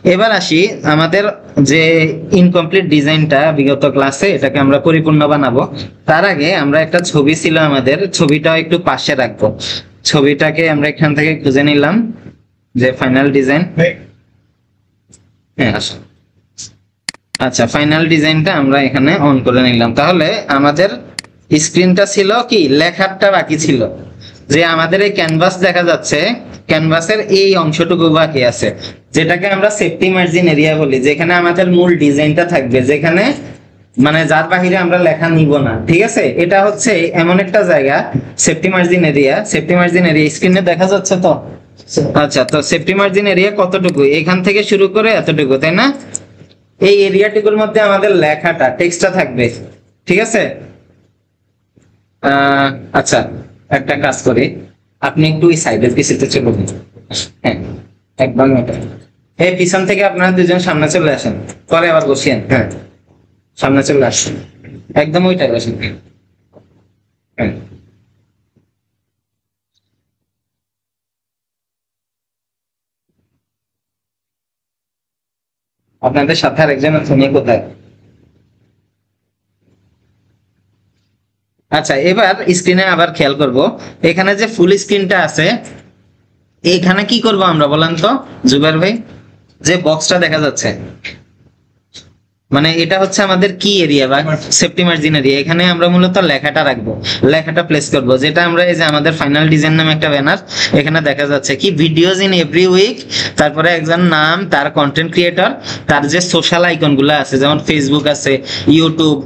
এবার আসি আমাদের যে ইনকমপ্লিট ডিজাইনটা বিগত ক্লাসে, এটাকে আমরা পরিপূর্ণ বানাবো। তার আগে আমরা একটা ছবি ছিল আমাদের, ছবিটাও একটু পাশে রাখবো। ছবিটাকে আমরা এখান থেকে খুঁজে নিলাম, যে ফাইনাল ডিজাইন। হ্যাঁ আসো। আচ্ছা, ফাইনাল ডিজাইনটা আমরা এখানে অন করে নিলাম। তাহলে আমাদের স্ক্রিনটা ছিল কি, লেখাটা বাকি ছিল। যে আমাদের এই ক্যানভাস দেখা যাচ্ছে, ক্যানভাসের এই অংশটুকু বাকি আছে, যেটাকে আমরা সেফটি মার্জিন এরিয়া বলি, যেখানে আমাদের মূল ডিজাইনটা থাকবে, যেখানে মানে যার বাহিরে আমরা লেখা নিব না। ঠিক আছে, এটা হচ্ছে এমন একটা জায়গা, safety margin area. Safety margin area স্ক্রিনে দেখা যাচ্ছে তো? আচ্ছা, তো সেফটি মার্জিন এরিয়া কতটুকু, এখান থেকে শুরু করে এতটুকু, তাই না? এই এরিয়াটুকুর মধ্যে আমাদের লেখাটা, টেক্সটটা থাকবে। ঠিক আছে, আচ্ছা একটা কাজ করি, আপনি একটু ওই সাইডের পিছনে চলুন। হ্যাঁ একদম এটা, এই পিছন থেকে আপনারা দুজন সামনে চলে আসেন, পরে আবার বসিয়েন। হ্যাঁ সামনে চলে আসেন, একদম ওইটাই বসেন। হ্যাঁ আপনাদের সাথে আর একজন উনি কোথায়? আচ্ছা, এবার স্ক্রিনে আবার খেয়াল করব, এখানে যে ফুল স্ক্রিনটা আছে, এখানে কি করব আমরা বলেন তো জুবাইর ভাই? যে বক্সটা দেখা যাচ্ছে, মানে এটা হচ্ছে আমাদের কি এরিয়া বা সেফটি মার্জিন এরিয়া। এখানে আমরা মূলত লেখাটা রাখবো, লেখাটা প্লেস করব, যেটা আমরা এই যে আমাদের ফাইনাল ডিজাইন নামে একটা ব্যানার, এখানে দেখা যাচ্ছে কি ভিডিওস ইন এভরি উইক, তারপরে একজন নাম, তার কন্টেন্ট ক্রিয়েটর, তার যে সোশ্যাল আইকন গুলো আছে, যেমন ফেসবুক আছে, ইউটিউব,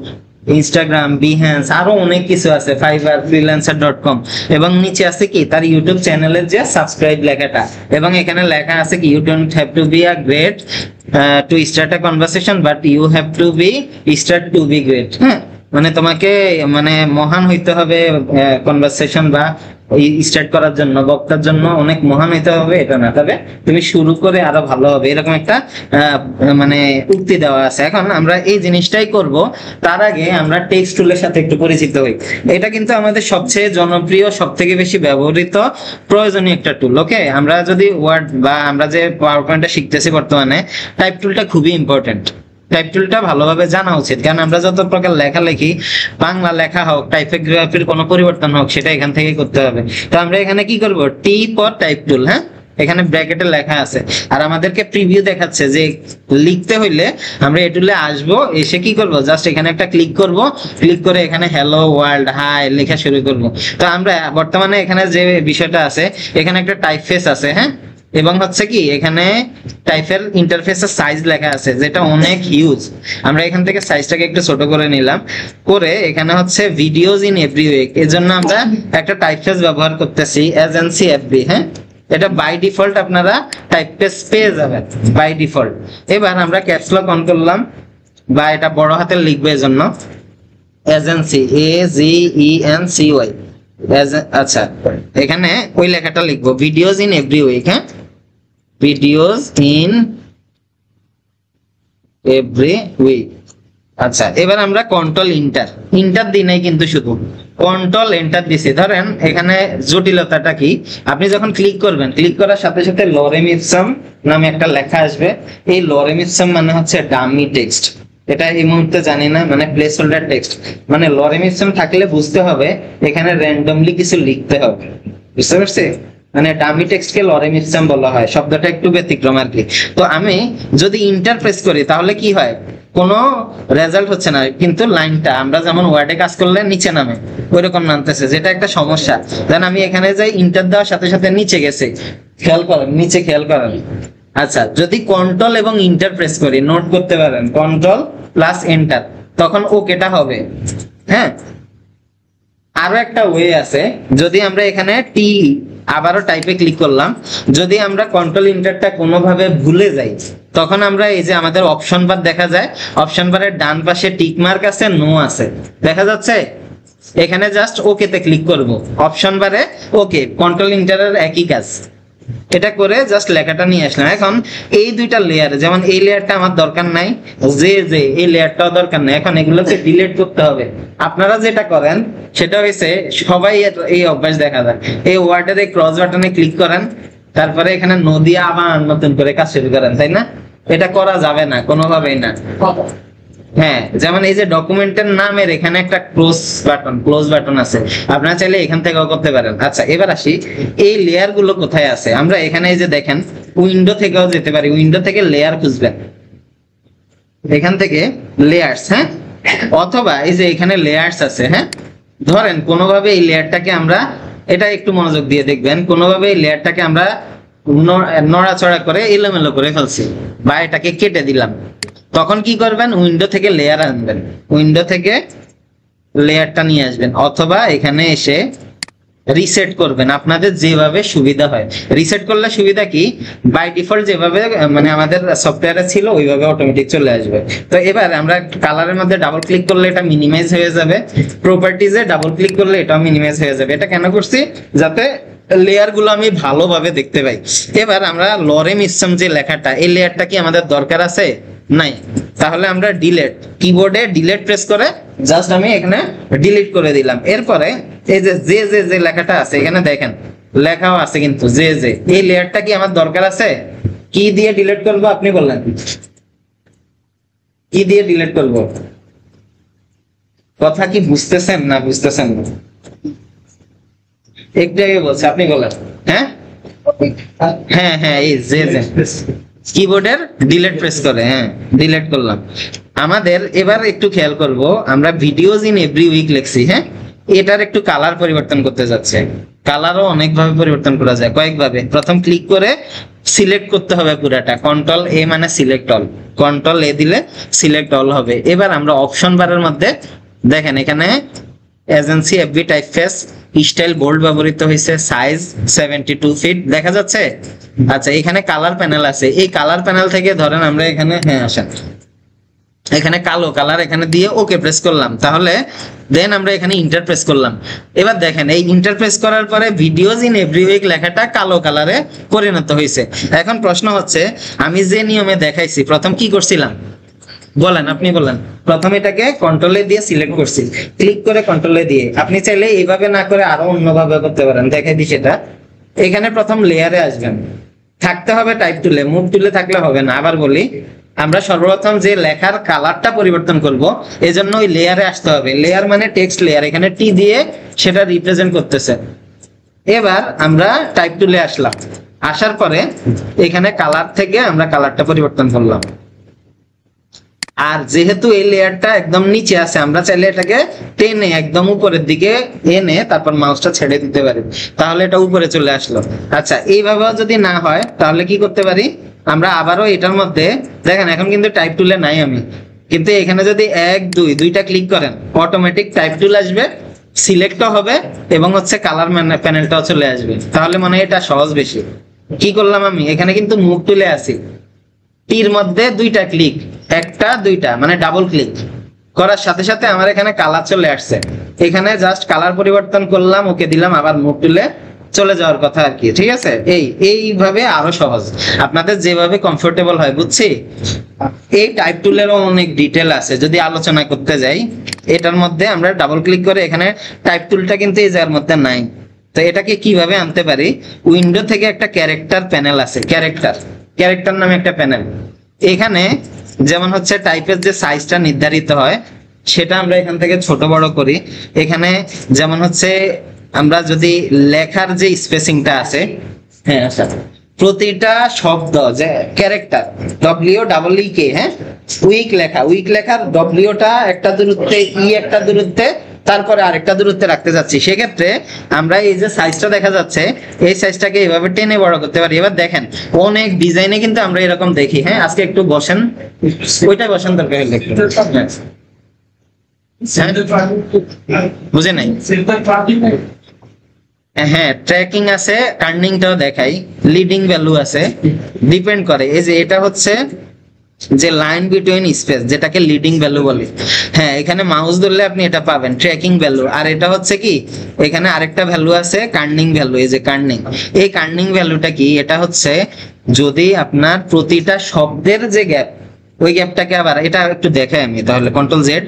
ইনস্টাগ্রাম, বিহেন্স, আরো অনেক কিছু আছে, ফাইবার, ফ্রিল্যান্সার.com, এবং নিচে আছে কি তার ইউটিউব চ্যানেলের যে সাবস্ক্রাইব লেখাটা, এবং এখানে লেখা আছে কি you don't have to be a great to start a conversation, but you have to be start to be great. হ্যাঁ, মানে তোমাকে মানে মহান হইতে হবে কনভারসেশন বা স্টার্ট করার জন্য, বক্তার জন্য অনেক মহান হইতে হবে এটা না, তবে তুমি শুরু করে আরো ভালো হবে, এরকম একটা মানে উক্তি দেওয়া আছে। এখন আমরা এই জিনিসটাই করব, তার আগে আমরা টেক্সট টুলের সাথে একটু পরিচিত হই। এটা কিন্তু আমাদের সবচেয়ে জনপ্রিয়, সবথেকে বেশি ব্যবহৃত, প্রয়োজনীয় একটা টুল। ওকে, আমরা যদি ওয়ার্ড বা আমরা যে পাওয়ার পয়েন্টটা শিখতেছি বর্তমানে, টাইপ টুলটা খুবই ইম্পর্টেন্ট। টাইপ টুলটা ভালোভাবে জানা উচিত, কারণ আমরা যত প্রকার লেখালেখি, বাংলা লেখা হোক, টাইপোগ্রাফির কোনো পরিবর্তন হোক, সেটা এখান থেকে করতে হবে। তো আমরা এখানে কি করব, টি ফর টাইপ টুল। হ্যাঁ, এখানে ব্র্যাকেটে লেখা আছে, আর আমাদেরকে প্রিভিউ দেখাচ্ছে যে লিখতে হইলে আমরা এই টুলে আসবো, এসে কি করব, জাস্ট এখানে একটা ক্লিক করব, ক্লিক করে এখানে হ্যালো ওয়ার্ল্ড, হাই লেখা শুরু করব। তো আমরা বর্তমানে এখানে যে বিষয়টা আছে, এখানে একটা টাইপ ফেস আছে। হ্যাঁ, এবং হচ্ছে কি এখানে টাইপের ইন্টারফেসের সাইজ লেখা আছে, যেটা অনেক হিউজ। আমরা এখান থেকে সাইজটাকে একটু ছোট করে নিলাম, করে এখানে হচ্ছে ভিডিওস ইন এভরি উইক, এর জন্য আমরা একটা টাইপফেস ব্যবহার করতেছি, এজেন্সি এফবি। হ্যাঁ, এটা বাই ডিফল্ট আপনারা টাইপফেস পেয়ে যাবেন বাই ডিফল্ট। এবার আমরা ক্যাপস লক অন করলাম, বা এটা বড় হাতের লিখবে, এর জন্য এজেন্সি, AGENCY। আচ্ছা, এখানে ওই লেখাটা লিখবো, ভিডিওস ইন এভরি উইক। হ্যাঁ, ভিডিওস ইন এভরি উইক। আচ্ছা, এবার আমরা কন্ট্রোল ইন্টার ইন্টার দিই নাই, কিন্তু শুধু কন্ট্রোল এন্টার দিছি। ধরেন এখানে জটিলতাটা কি, আপনি যখন ক্লিক করবেন, ক্লিক করার সাথে সাথে লরেম ইপসাম নামে একটা লেখা আসবে। এই লরেম ইপসাম মানে হচ্ছে ডামি টেক্সট, এটা এই মুহূর্তে জানি না, মানে প্লেস হোল্ডার টেক্সট। মানে লরেম ইপসাম থাকলে বুঝতে হবে এখানে র্যান্ডমলি কিছু লিখতে হবে, বুঝতে পারছি? মানে ডামি টেক্সটকে লরেম ইপসাম বলা হয়, শব্দটা একটু ব্যতিক্রম আর কি। তো আমি যদি ইন্টার প্রেস করি, তাহলে কি হয়, কোনো রেজাল্ট হচ্ছে না, কিন্তু লাইনটা আমরা যেমন ওয়ার্ডে কাজ করলে নিচে নামে, ওইরকম নামতেছে, যেটা একটা সমস্যা। দেন আমি এখানে যাই, ইন্টার দেওয়ার সাথে সাথে নিচে গেছে, খেয়াল করেন নিচে, খেয়াল করেন। আচ্ছা, যদি কন্ট্রোল এবং ইন্টার প্রেস করি, নোট করতে পারেন, কন্ট্রোল প্লাস এন্টার, তখন ওকেটা হবে। হ্যাঁ, আরো একটা ওয়ে আছে, যদি আমরা এখানে টি আবারও টাইপে ক্লিক করলাম, যদি আমরা কন্ট্রোল ইন্টারটা কোনোভাবে ভুলে যাই, তখন আমরা এই যে আমাদের অপশন বার দেখা যায়, অপশন বারের ডান পাশে টিক মার্ক আছে, নো আছে, দেখা যাচ্ছে। এখানে জাস্ট ওকে তে ক্লিক করব, অপশন বারে ওকে, কন্ট্রোল ইন্টারের একই কাজ। এটা করে জাস্ট লেখাটা নিয়ে আসলাম। এখন এই দুইটা লেয়ার, যেমন এই লেয়ারটা আমার দরকার নাই, যে এই লেয়ারটাও দরকার নাই, এখন এগুলোকে ডিলিট করতে হবে। আপনারা যেটা করেন সেটা হচ্ছে, সবাই এই অভ্যাস দেখা যায়, এই ওয়ার্ডের এই ক্রস বাটনে ক্লিক করেন, তারপরে এখানে নদী আবার নতুন করে কাজ শুরু করেন, তাই না? এটা করা যাবে না কোনোভাবেই না। হ্যাঁ, যেমন এই যে ডকুমেন্টের নামের এখানে একটা ক্লোজ বাটন আছে, আপনারা চাইলে এখান থেকেও করতে পারেন। আচ্ছা, এবার আসি এই লেয়ার গুলো কোথায় আছে। আমরা এখানে এই যে দেখেন উইন্ডো থেকেও যেতে পারি, উইন্ডো থেকে লেয়ার খুঁজবেন, এখান থেকে লেয়ার্স, হ্যাঁ, অথবা এই যে এখানে লেয়ার্স আছে, হ্যাঁ, ধরেন কোনোভাবে এই লেয়ারটাকে আমরা, এটা একটু মনোযোগ দিয়ে দেখবেন, কোনোভাবে এই লেয়ারটাকে আমরা নড়াচড়া করে এলোমেলো করে ফেলছি বা এটাকে কেটে দিলাম, তখন কি করবেন, উইন্ডো থেকে লেয়ার আনবেন, উইন্ডো থেকে লেয়ারটা নিয়ে আসবেন, অথবা এখানে এসে রিসেট করবেন, আপনাদের যেভাবে সুবিধা হয়। রিসেট করলে সুবিধা কি, বাই ডিফল্ট যেভাবে মানে আমাদের সফটওয়্যারে ছিল ওইভাবে অটোমেটিক চলে আসবে। তো এবার আমরা কালারের মধ্যে ডাবল ক্লিক করলে এটা মিনিমাইজ হয়ে যাবে, প্রপার্টিজে ডাবল ক্লিক করলে এটাও মিনিমাইজ হয়ে যাবে। এটা কেন করছি, যাতে লেয়ার গুলো আমি ভালোভাবে দেখতে পাই। এবার আমরা লরেম ইসলাম যে লেখাটা, এই লেয়ারটা কি আমাদের দরকার আছে, নাই, তাহলে আমরা ডিলিট, কিবোর্ডে ডিলিট প্রেস করে জাস্ট আমি এখানে ডিলিট করে দিলাম। এরপরে এই যে যে যে যে লেখাটা আছে এখানে দেখেন লেখাও আছে, কিন্তু যে যে এই লেয়ারটা কি আমার দরকার আছে, কি দিয়ে ডিলিট করব আপনি বললেন, কি দিয়ে ডিলিট করব, কথা কি বুঝতেছেন না বুঝতেছেন না, একটু আগে বলছি আপনি বলেন। হ্যাঁ হ্যাঁ হ্যাঁ, এই যে যে কিবোর্ডের ডিলিট প্রেস করে, হ্যাঁ ডিলিট করলাম। আমাদের এবার একটু খেয়াল করব, আমরা ভিডিওস ইন এভরি উইক লিখছি, হ্যাঁ, এটার একটু কালার পরিবর্তন করতে যাচ্ছে। কালারও অনেক ভাবে পরিবর্তন করা যায়, কয়েকভাবে। প্রথম ক্লিক করে সিলেক্ট করতে হবে পুরাটা, কন্ট্রোল এ মানে সিলেক্ট অল, কন্ট্রোল এ দিলে সিলেক্ট অল হবে। এবার আমরা অপশন বারের মধ্যে দেখেন এখানে Agency FB typeface style bold ব্যবহৃত হয়েছে, সাইজ 72 ফিট দেখা যাচ্ছে। আচ্ছা, এখানে কালার প্যানেল আছে, এই কালার প্যানেল থেকে ধরেন আমরা এখানে, হ্যাঁ আসেন, এখানে কালো কালার এখানে দিয়ে ওকে প্রেস করলাম, তাহলে দেন আমরা এখানে ইন্টার প্রেস করলাম। এবার দেখেন এই ইন্টার প্রেস করার পরে ভিডিওস ইন এভরি উইক লেখাটা কালো কালারে পরিণত হয়েছে। এখন প্রশ্ন হচ্ছে, আমি যে নিয়মে দেখাইছি প্রথম কি করছিলাম বলেন, আপনি বলেন। প্রথম এটাকে কন্ট্রোলে দিয়ে সিলেক্ট করছি, ক্লিক করে কন্ট্রোলে দিয়ে, আপনি চাইলে এইভাবে না করে আরো অন্যভাবে করতে পারেন, দেখাই দিই সেটা। এখানে প্রথম লেয়ারে আসবেন, থাকতে হবে টাইপ টুলে, মুভ টুলে থাকলে হবে না। আবার বলি, আমরা সর্বপ্রথম যে লেখার কালারটা পরিবর্তন করব, এজন্য ওই লেয়ারে আসতে হবে। লেয়ার মানে টেক্সট লেয়ার, এখানে টি দিয়ে সেটা রিপ্রেজেন্ট করতেছে। এবার আমরা টাইপ টুলে আসলাম, আসার পরে এখানে কালার থেকে আমরা কালারটা পরিবর্তন করলাম। আর যেহেতু এই লেয়ারটা একদম নিচে আছে, আমরা চাইলে এটাকে টেনে একদম উপরের দিকে এনে তারপর মাউসটা ছেড়ে দিতে পারি, তাহলে এটা উপরে চলে আসলো। আচ্ছা, এইভাবে যদি না হয় তাহলে কি করতে পারি, আমরা আবারও এটার মধ্যে দেখেন, এখন কিন্তু টাইপ টুলে নাই আমি, কিন্তু এখানে যদি 1 2 দুইটা ক্লিক করেন অটোমেটিক টাইপ টুল আসবে, সিলেক্টও হবে এবং হচ্ছে কালার প্যানেলটাও চলে আসবে। তাহলে মনে হয় এটা সহজ বেশি। কি করলাম আমি, এখানে কিন্তু মুভ টুলে আছি, টির মধ্যে দুইটা ক্লিক, একটা দুইটা মানে ডাবল ক্লিক করার সাথে সাথে আমার এখানে কালার চলে আসছে। এখানে জাস্ট কালার পরিবর্তন করলাম, ওকে দিলাম, আবার মুভ টুলে চলে যাওয়ার কথা আর কি। ঠিক আছে, এইভাবে আরো সহজ, আপনাদের যেভাবে কমফোর্টেবল হয়, বুঝছি। এই টাইপ টুলেরও অনেক ডিটেল আছে, যদি আলোচনা করতে যাই। এটার মধ্যে আমরা ডাবল ক্লিক করে, এখানে টাইপ টুলটা কিন্তু এই জায়গার মধ্যে নাই, তো এটাকে কিভাবে আনতে পারি, উইন্ডো থেকে একটা ক্যারেক্টার প্যানেল আছে, ক্যারেক্টার নামে একটা প্যানেল। এখানে যেমন হচ্ছে টাইপের যে সাইজটা নির্ধারিত হয় সেটা আমরা এখান থেকে ছোট বড় করি। এখানে যেমন হচ্ছে আমরা যদি লেখার যে স্পেসিংটা আছে, হ্যাঁ আচ্ছা, প্রতিটা শব্দ যে ক্যারেক্টার WEEK, হ্যাঁ, উইক লেখার ডব্লিউটা একটা দূরত্বে, একটা দূরত্বে, তারপরে আরেকটা দূরত্বে রাখতে যাচ্ছি। সেক্ষেত্রে আমরা এই যে সাইজটা দেখা যাচ্ছে, এই সাইজটাকে এইভাবে টেনে বড় করতে পারি। এবার দেখেন অনেক ডিজাইনে কিন্তু আমরা এরকম দেখি। হ্যাঁ, আজকে একটু বসেন, ওইটাই বসেন দরকার হলে একটু, বুঝে নাই। হ্যাঁ, ট্র্যাকিং আছে, টার্নিংটাও দেখাই, লিডিং ভ্যালু আছে, ডিপেন্ড করে। এই যে এটা হচ্ছে যে লাইন বিটুইন স্পেস, যেটাকে লিডিং ভ্যালু বলে। হ্যাঁ, এখানে মাউস ধরলে আপনি এটা পাবেন, ট্র্যাকিং ভ্যালু। আর এটা হচ্ছে কি, এখানে আরেকটা ভ্যালু আছে, কার্নিং ভ্যালু। এই যে কার্নিং, এই কার্নিং ভ্যালুটা কি, এটা হচ্ছে যদি আপনার প্রতিটা শব্দের যে গ্যাপ, ওই গ্যাপটাকে আবার এটা একটু দেখাই আমি, তাহলে কন্ট্রোল জেড।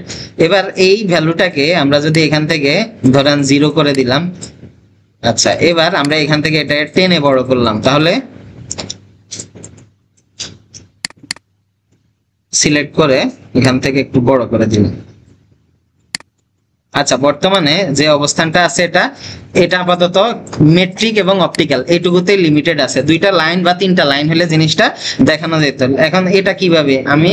এবার এই ভ্যালুটাকে আমরা যদি এখান থেকে ধরেন 0 করে দিলাম। আচ্ছা, এবার আমরা এখান থেকে এটা 10-এ বড় করলাম, তাহলে সিলেক্ট করে এখান থেকে একটু বড় করে দিন। আচ্ছা, বর্তমানে যে অবস্থানটা আছে এটা এটা আপাতত মেট্রিক এবং অপটিক্যাল এইটুকুতে লিমিটেড আছে। দুইটা লাইন বা তিনটা লাইন হলে জিনিসটা দেখানো যেত। এখন এটা কিভাবে আমি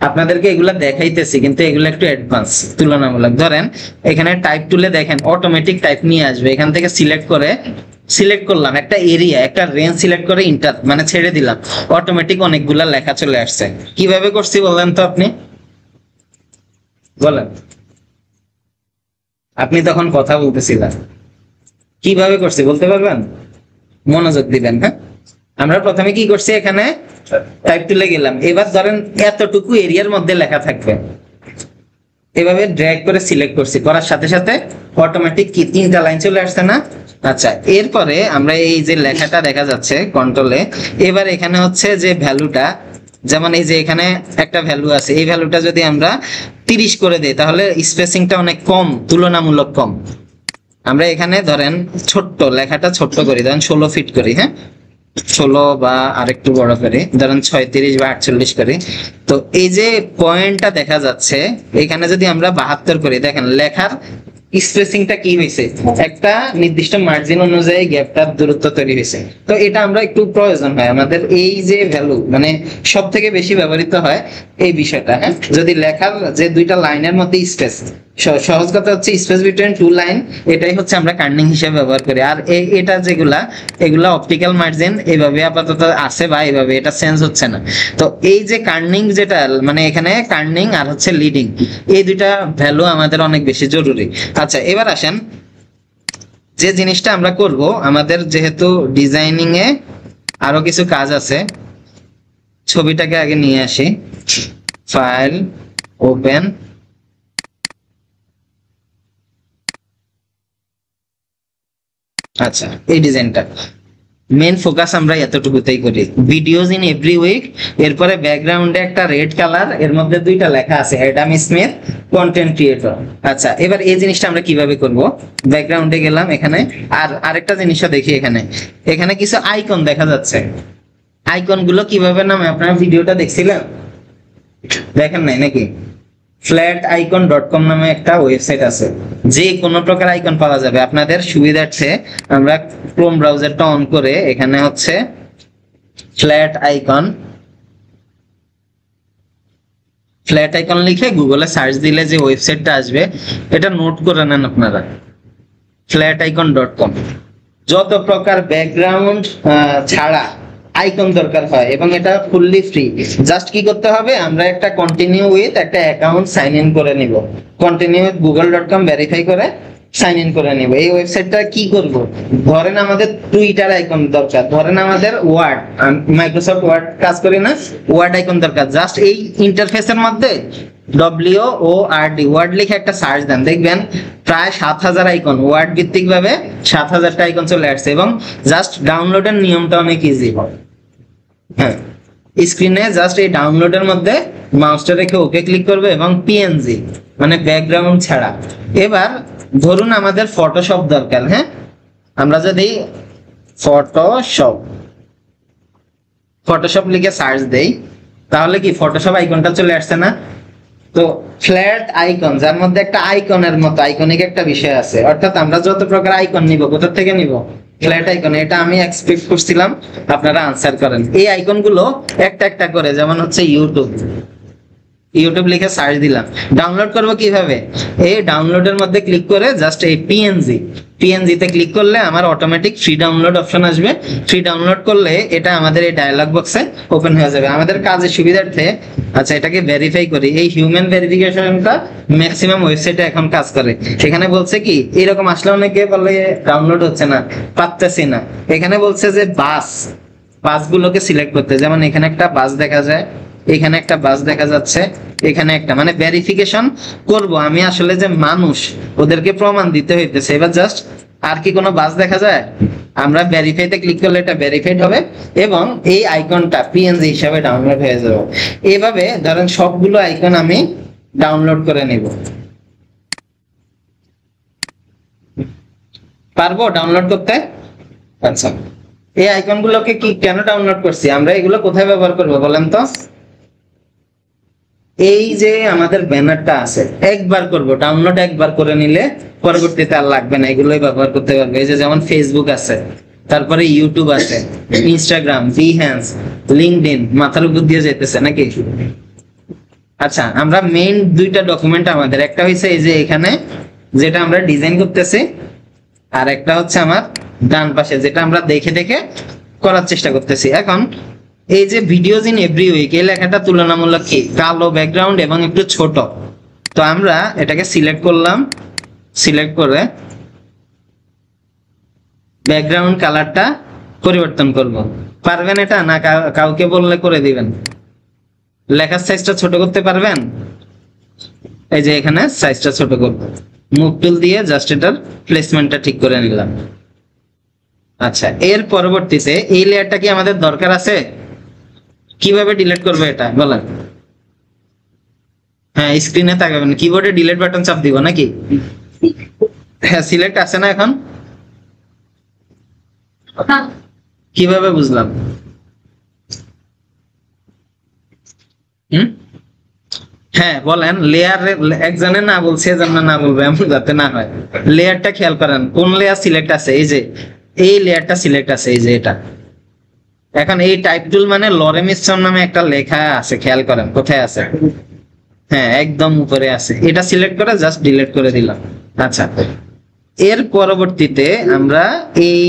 আপনাদেরকে এগুলা দেখাইতেছি, কিন্তু এগুলো একটু অ্যাডভান্স তুলনামূলক। ধরেন এখানে টাইপ টুলে দেখেন অটোমেটিক টাইপ নিয়ে আসবে। এখান থেকে সিলেক্ট করলাম একটা এরিয়া, একটা রেঞ্জ সিলেক্ট করে ইন্টার মানে ছেড়ে দিলাম, অটোমেটিক অনেকগুলা লেখা চলে আসছে। কিভাবে করছি বলেন তো আপনি, বলেন। আপনি তখন কথা বলতেছিলেন, কিভাবে করছি বলতে পারবেন? মনোযোগ দিবেন। হ্যাঁ, আমরা প্রথমে কি করছি, এখানে টাইপ তুলে গেলাম। এবার ধরেন এতটুকু এরিয়ার মধ্যে লেখা থাকবে, এভাবে ড্র্যাগ করে সিলেক্ট করছি, করার সাথে সাথে অটোমেটিক কি তিনটা লাইন চলে আসছে না? আচ্ছা, এরপরে আমরা এই যে লেখাটা দেখা যাচ্ছে কন্ট্রোলে, এবার এখানে হচ্ছে যে ভ্যালুটা, যেমন এই যে এখানে একটা ভ্যালু আছে, এই ভ্যালুটা যদি আমরা 30 করে দেই তাহলে স্পেসিংটা অনেক কম, তুলনামূলক কম। আমরা এখানে ধরেন ছোট্ট লেখাটা ছোট্ট করি, ধরেন 16 ফিট করি। হ্যাঁ, 16 বা আরেকটু বড় করি, ধরেন 36 বা 48 করি। তো এই যে পয়েন্টটা দেখা যাচ্ছে এখানে যদি আমরা 72 করি, দেখেন লেখার স্পেসিংটা কি হয়েছে, একটা নির্দিষ্ট মার্জিন অনুযায়ী গ্যাপটার দূরত্ব তৈরি হয়েছে। তো এটা আমরা একটু প্রয়োজন হয় আমাদের, এই যে ভ্যালু মানে সব থেকে বেশি ব্যবহৃত হয় এই বিষয়টা। হ্যাঁ, যদি লেখার যে দুইটা লাইনের মধ্যে স্পেস, সহজ কথা হচ্ছে স্পেস বিটুইন টু লাইন, এটাই হচ্ছে আমরা কার্নিং হিসেবে ব্যবহার করি। আর এটা এগুলা অপটিক্যাল মার্জিন এভাবে আপাতত আছে বা এভাবে এটা চেঞ্জ হচ্ছে না। তো এই যে কার্নিং যেটা মানে এখানে কার্নিং আর হচ্ছে লিডিং, এই দুইটা ভ্যালু আমাদের অনেক বেশি জরুরি। আচ্ছা, এবার আসেন যে জিনিসটা আমরা করব, আমাদের যেহেতু ডিজাইনিং এ আরো কিছু কাজ আছে, ছবিটাকে আগে নিয়ে আসি, ফাইল, ওপেন। আচ্ছা, এই ডিজাইনটা মেন ফোকাস আমরা এতটুকুতেই করি, ভিডিওস ইন এভরি উইক। এরপরে ব্যাকগ্রাউন্ডে একটা রেড কালার, এর মধ্যে দুইটা লেখা আছে, অ্যাডাম স্মিথ কন্টেন্ট ক্রিয়েটর। আচ্ছা, এবার এই জিনিসটা আমরা কিভাবে করব, ব্যাকগ্রাউন্ডে গেলাম এখানে, আর আরেকটা জিনিসও দেখি, এখানে কিছু আইকন দেখা যাচ্ছে। আইকন গুলো কিভাবে নামে, আপনারা ভিডিওটা দেখছিলেন, দেখেন নাই নাকি? flaticon.com নামে একটা ওয়েবসাইট আছে, যে কোনো প্রকার আইকন পাওয়া যাবে। আপনাদের সুবিধার্থে আমরা ক্রোম ব্রাউজারটা অন করে এখানে হচ্ছে ফ্ল্যাট আইকন লিখে গুগলে সার্চ দিলে যে ওয়েবসাইটটা আসবে, এটা নোট করে নেন আপনারা, flaticon.com। যত প্রকার ব্যাকগ্রাউন্ড ছাড়া আইকন দরকার হয় এবং এটা ফুললি ফ্রি। জাস্ট কি করতে হবে, আমরা একটা কন্টিনিউ উইথ একটা অ্যাকাউন্ট সাইন ইন করে নিব, কন্টিনিউ উইথ google.com ভেরিফাই করে সাইন ইন করে নিব। এই ওয়েবসাইটটা কি করব, ধরেন আমাদের টুইটার আইকন দরকার, ধরেন আমাদের ওয়ার্ড, মাইক্রোসফট ওয়ার্ড কাজ করি না, ওয়ার্ড আইকন দরকার। জাস্ট এই ইন্টারফেসের মধ্যে WORD ওয়ার্ড লিখে একটা সার্চ দেন, দেখবেন প্রায় 7000 আইকন, ওয়ার্ড ভিত্তিক ভাবে 7000টা আইকন চলে আসছে। এবং জাস্ট ডাউনলোডের নিয়মটা অনেক ইজি। হ্যাঁ, স্ক্রিনে জাস্ট এই ডাউনলোডের মধ্যে মাউসটা রেখে ওকে ক্লিক করবে এবং PNG মানে ব্যাকগ্রাউন্ড ছাড়া। এবার ধরুন আমাদের ফটোশপ দরকার। হ্যাঁ, আমরা যদি ফটোশপ লিখে সার্চ দেই তাহলে কি ফটোশপ আইকনটা চলে আসছে না? তো ফ্ল্যাট আইকন, যার মধ্যে একটা আইকনের মতো আইকনিক একটা বিষয় আছে, অর্থাৎ আমরা যত প্রকার আইকন নিব কোথা থেকে নিব, ফ্ল্যাট আইকন। এটা আমি এক্সপেক্ট করছিলাম আপনারা আনসার করেন। এই আইকন গুলো একটা একটা করে, যেমন হচ্ছে ইউটিউব লিখে সার্চ দিলাম। ডাউনলোড করব কিভাবে, এই ডাউনলোডের মধ্যে ক্লিক করে জাস্ট এই পিএনজি তে ক্লিক করলে আমার অটোমেটিক ফ্রি ডাউনলোড অপশন আসবে। ফ্রি ডাউনলোড করলে এটা আমাদের এই ডায়ালগ বক্সে ওপেন হয়ে যাবে আমাদের কাজের সুবিধার্থে। আচ্ছা, এটাকে ভেরিফাই করি। এই হিউম্যান ভেরিফিকেশনটা ম্যাক্সিমাম ওয়েবসাইটে এখন কাজ করে। সেখানে বলছে কি, এরকম আসলে অনেকে বলে ডাউনলোড হচ্ছে না, পারতেছি না। এখানে বলছে যে বাসগুলোকে সিলেক্ট করতে, যেমন এখানে একটা বাস দেখা যায়, এখানে একটা বাস দেখা যাচ্ছে, এখানে একটা, মানে ভেরিফিকেশন করব আমি আসলে যে মানুষ, ওদেরকে প্রমাণ দিতে হইতেছে। এবার জাস্ট আর কি কোনো বাস দেখা যায়, আমরা ভেরিফাইতে ক্লিক করলে এটা ভেরিফাইড হবে এবং এই আইকনটা PNG হিসাবে ডাউনলোড হয়ে যাবে। এভাবে ধরেন সবগুলো আইকন আমি ডাউনলোড করে নিব। পারবো ডাউনলোড করতে? আচ্ছা, এই আইকনগুলোকে কি কেন ডাউনলোড করছি আমরা, এগুলো কোথায় ব্যবহার করব বলেন তো? এই যে আমাদের ব্যানারটা আছে একবার করব, ডাউনলোড একবার করে নিলে পরবর্তীতে আর লাগবে না, এগুলোই ব্যবহার করতে পারবে। এই যে যেমন ফেসবুক আছে, তারপরে ইউটিউব আছে, ইনস্টাগ্রাম, বিহ্যান্স, লিঙ্কডইন, মাথার উপর দিয়ে যেতেছে নাকি? আচ্ছা, আমরা মেইন দুইটা ডকুমেন্ট আমাদের, একটা হইছে এই যে এখানে যেটা আমরা ডিজাইন করতেছি, আর একটা হচ্ছে আমার ডান পাশে যেটা আমরা দেখে দেখে করার চেষ্টা করতেছি। এখন এই যে ভিডিওস ইন এভরি উইক, এই লেখাটা তুলনামূলক কি কালো ব্যাকগ্রাউন্ড এবং একটু ছোট। তো আমরা এটাকে সিলেক্ট করলাম, সিলেক্ট করে ব্যাকগ্রাউন্ড কালারটা পরিবর্তন করব। পারবেন এটা না কাউকে বললে করে দিবেন? লেখার সাইজটা ছোট করতে পারবেন? এই যে এখানে সাইজটা ছোট করব, মুভ টুল দিয়ে জাস্ট এটার প্লেসমেন্টটা ঠিক করে নিলাম। আচ্ছা, এর পরবর্তীতে এই লেয়ারটা কি আমাদের দরকার আছে? কিভাবে ডিলিট করবো এটা বলেন? হ্যাঁ, স্ক্রিনে তাকাবেন, কিবোর্ডে ডিলিট বাটন চাপ দিব নাকি? হ্যাঁ, সিলেক্ট আছে না এখন? কিভাবে বুঝলাম? হ্যাঁ বলেন, লেয়ার একজনে না বলছে এজন্য না বলবে এমন যাতে না হয়। লেয়ারটা খেয়াল করেন, কোন লেয়ার সিলেক্ট আছে? এই যে এই লেয়ারটা সিলেক্ট আছে, এই যে এটা। এখন এই টাইপ টুল মানে লরেম স্টোন নামে একটা লেখা আছে, খেয়াল করেন কোথায় আছে? হ্যাঁ, একদম উপরে আছে। এটা সিলেক্ট করে জাস্ট ডিলিট করে দিলাম। আচ্ছা, এর পরবর্তীতে আমরা এই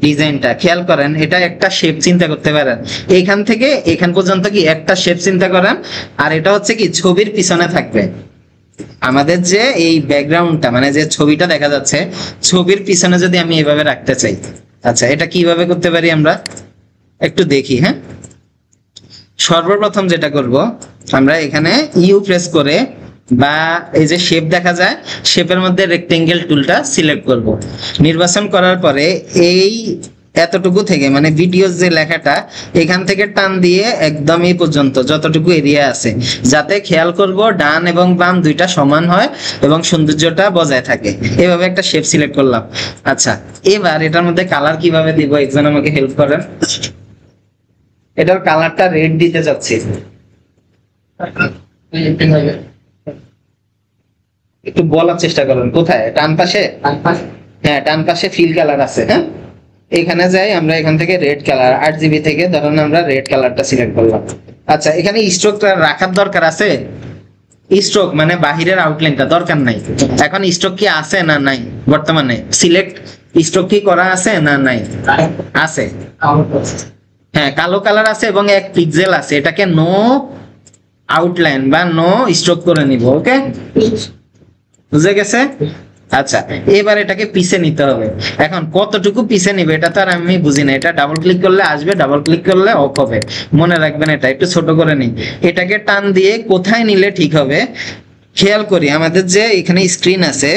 ডিজাইনটা খেয়াল করেন, এটা একটা শেপ চিন্তা করতে পারেন, এইখান থেকে এখান পর্যন্ত কি একটা শেপ চিন্তা করেন, আর এটা হচ্ছে কি ছবির পিছনে থাকবে। আমাদের যে এই ব্যাকগ্রাউন্ডটা মানে যে ছবিটা দেখা যাচ্ছে, ছবির পিছনে যদি আমি এভাবে রাখতে চাই, আচ্ছা এটা কিভাবে করতে পারি আমরা একটু দেখি। হ্যাঁ, সর্বপ্রথম যেটা করব, আমরা এখানে ইউ প্রেস করে বা এই যে শেপ দেখা যায়, শেপের মধ্যে রেক্টেঙ্গেল টুলটা সিলেক্ট করব। নির্বাচন করার পরে এই এতটুকু থেকে মানে ভিডিওর যে লেখাটা, এখান থেকে টান দিয়ে একদম এই পর্যন্ত যতটুকু এরিয়া আছে, যাতে খেয়াল করব ডান এবং বাম দুইটা সমান হয় এবং সৌন্দর্যটা বজায় থাকে, এভাবে একটা শেপ সিলেক্ট করলাম। আচ্ছা, এবার এটার মধ্যে কালার কিভাবে দিব, একজন আমাকে হেল্প করেন। এটার কালারটা রেড দিতে যাচ্ছি, একটু বলার চেষ্টা করেন। কোথায়? ডান পাশে? হ্যাঁ, ডান পাশে ফিল কালার আছে। হ্যাঁ, এখানে যাই আমরা, এখান থেকে রেড কালার 8 GB থেকে ধরুন আমরা রেড কালারটা সিলেক্ট করলাম। আচ্ছা, এখানে স্ট্রোকটা রাখার দরকার আছে? স্ট্রোক মানে বাহিরের আউটলাইনটা দরকার নাই। এখন স্ট্রোক কি আছে না নাই? বর্তমানে সিলেক্ট স্ট্রোক কি করা আছে না নাই? আছে। হ্যাঁ, কালো কালার আছে এবং 1 পিক্সেল আছে, এটাকে নো আউটলাইন বা নো স্ট্রোক করে নিব। ওকে, বুঝে গেছে? আচ্ছা, এবার এটাকে পিছে নিতে হবে। এখন কতটুকু পিছে নিবে এটা তো আর আমি বুঝি না, এটা ডাবল ক্লিক করলে আসবে, ডাবল ক্লিক করলে অফ হবে। মনে রাখবেন, এটা একটু ছোট করে নিই। এটাকে টান দিয়ে কোথায় নিলে ঠিক হবে খেয়াল করি। আমাদের যে এখানে স্ক্রিন আছে,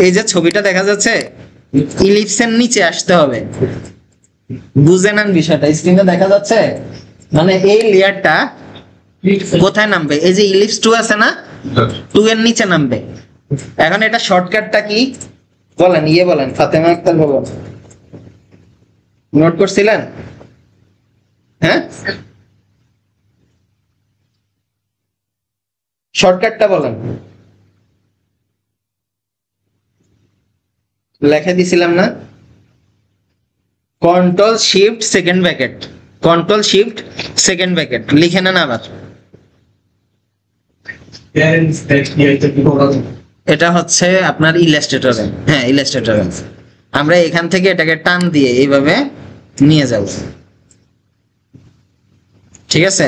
এই যে ছবিটা দেখা যাচ্ছে, ইলিপসের নিচে আসতে হবে। বুঝে নেন বিষয়টা, স্ক্রিনে দেখা যাচ্ছে মানে এই লেয়ারটা কোথায় নামবে? এই যে ইলিপস 2 আছে না, 2 এর নিচে নামবে। এখন এটা শর্টকাটটা কি বলেন? বলেন, ফাতেমা আক্তার বলেন, নোট করছিলেন? হ্যাঁ, শর্টকাটটা বলেন। লেখা দিছিলাম না? Control shift second bracket, control shift second bracket লিখে নেন আবার। এটা হচ্ছে আপনার ইলাস্ট্রেটরে। হ্যাঁ, ইলাস্ট্রেটরে আমরা এখান থেকে এটাকে টান দিয়ে এইভাবে নিয়ে যাব। ঠিক আছে,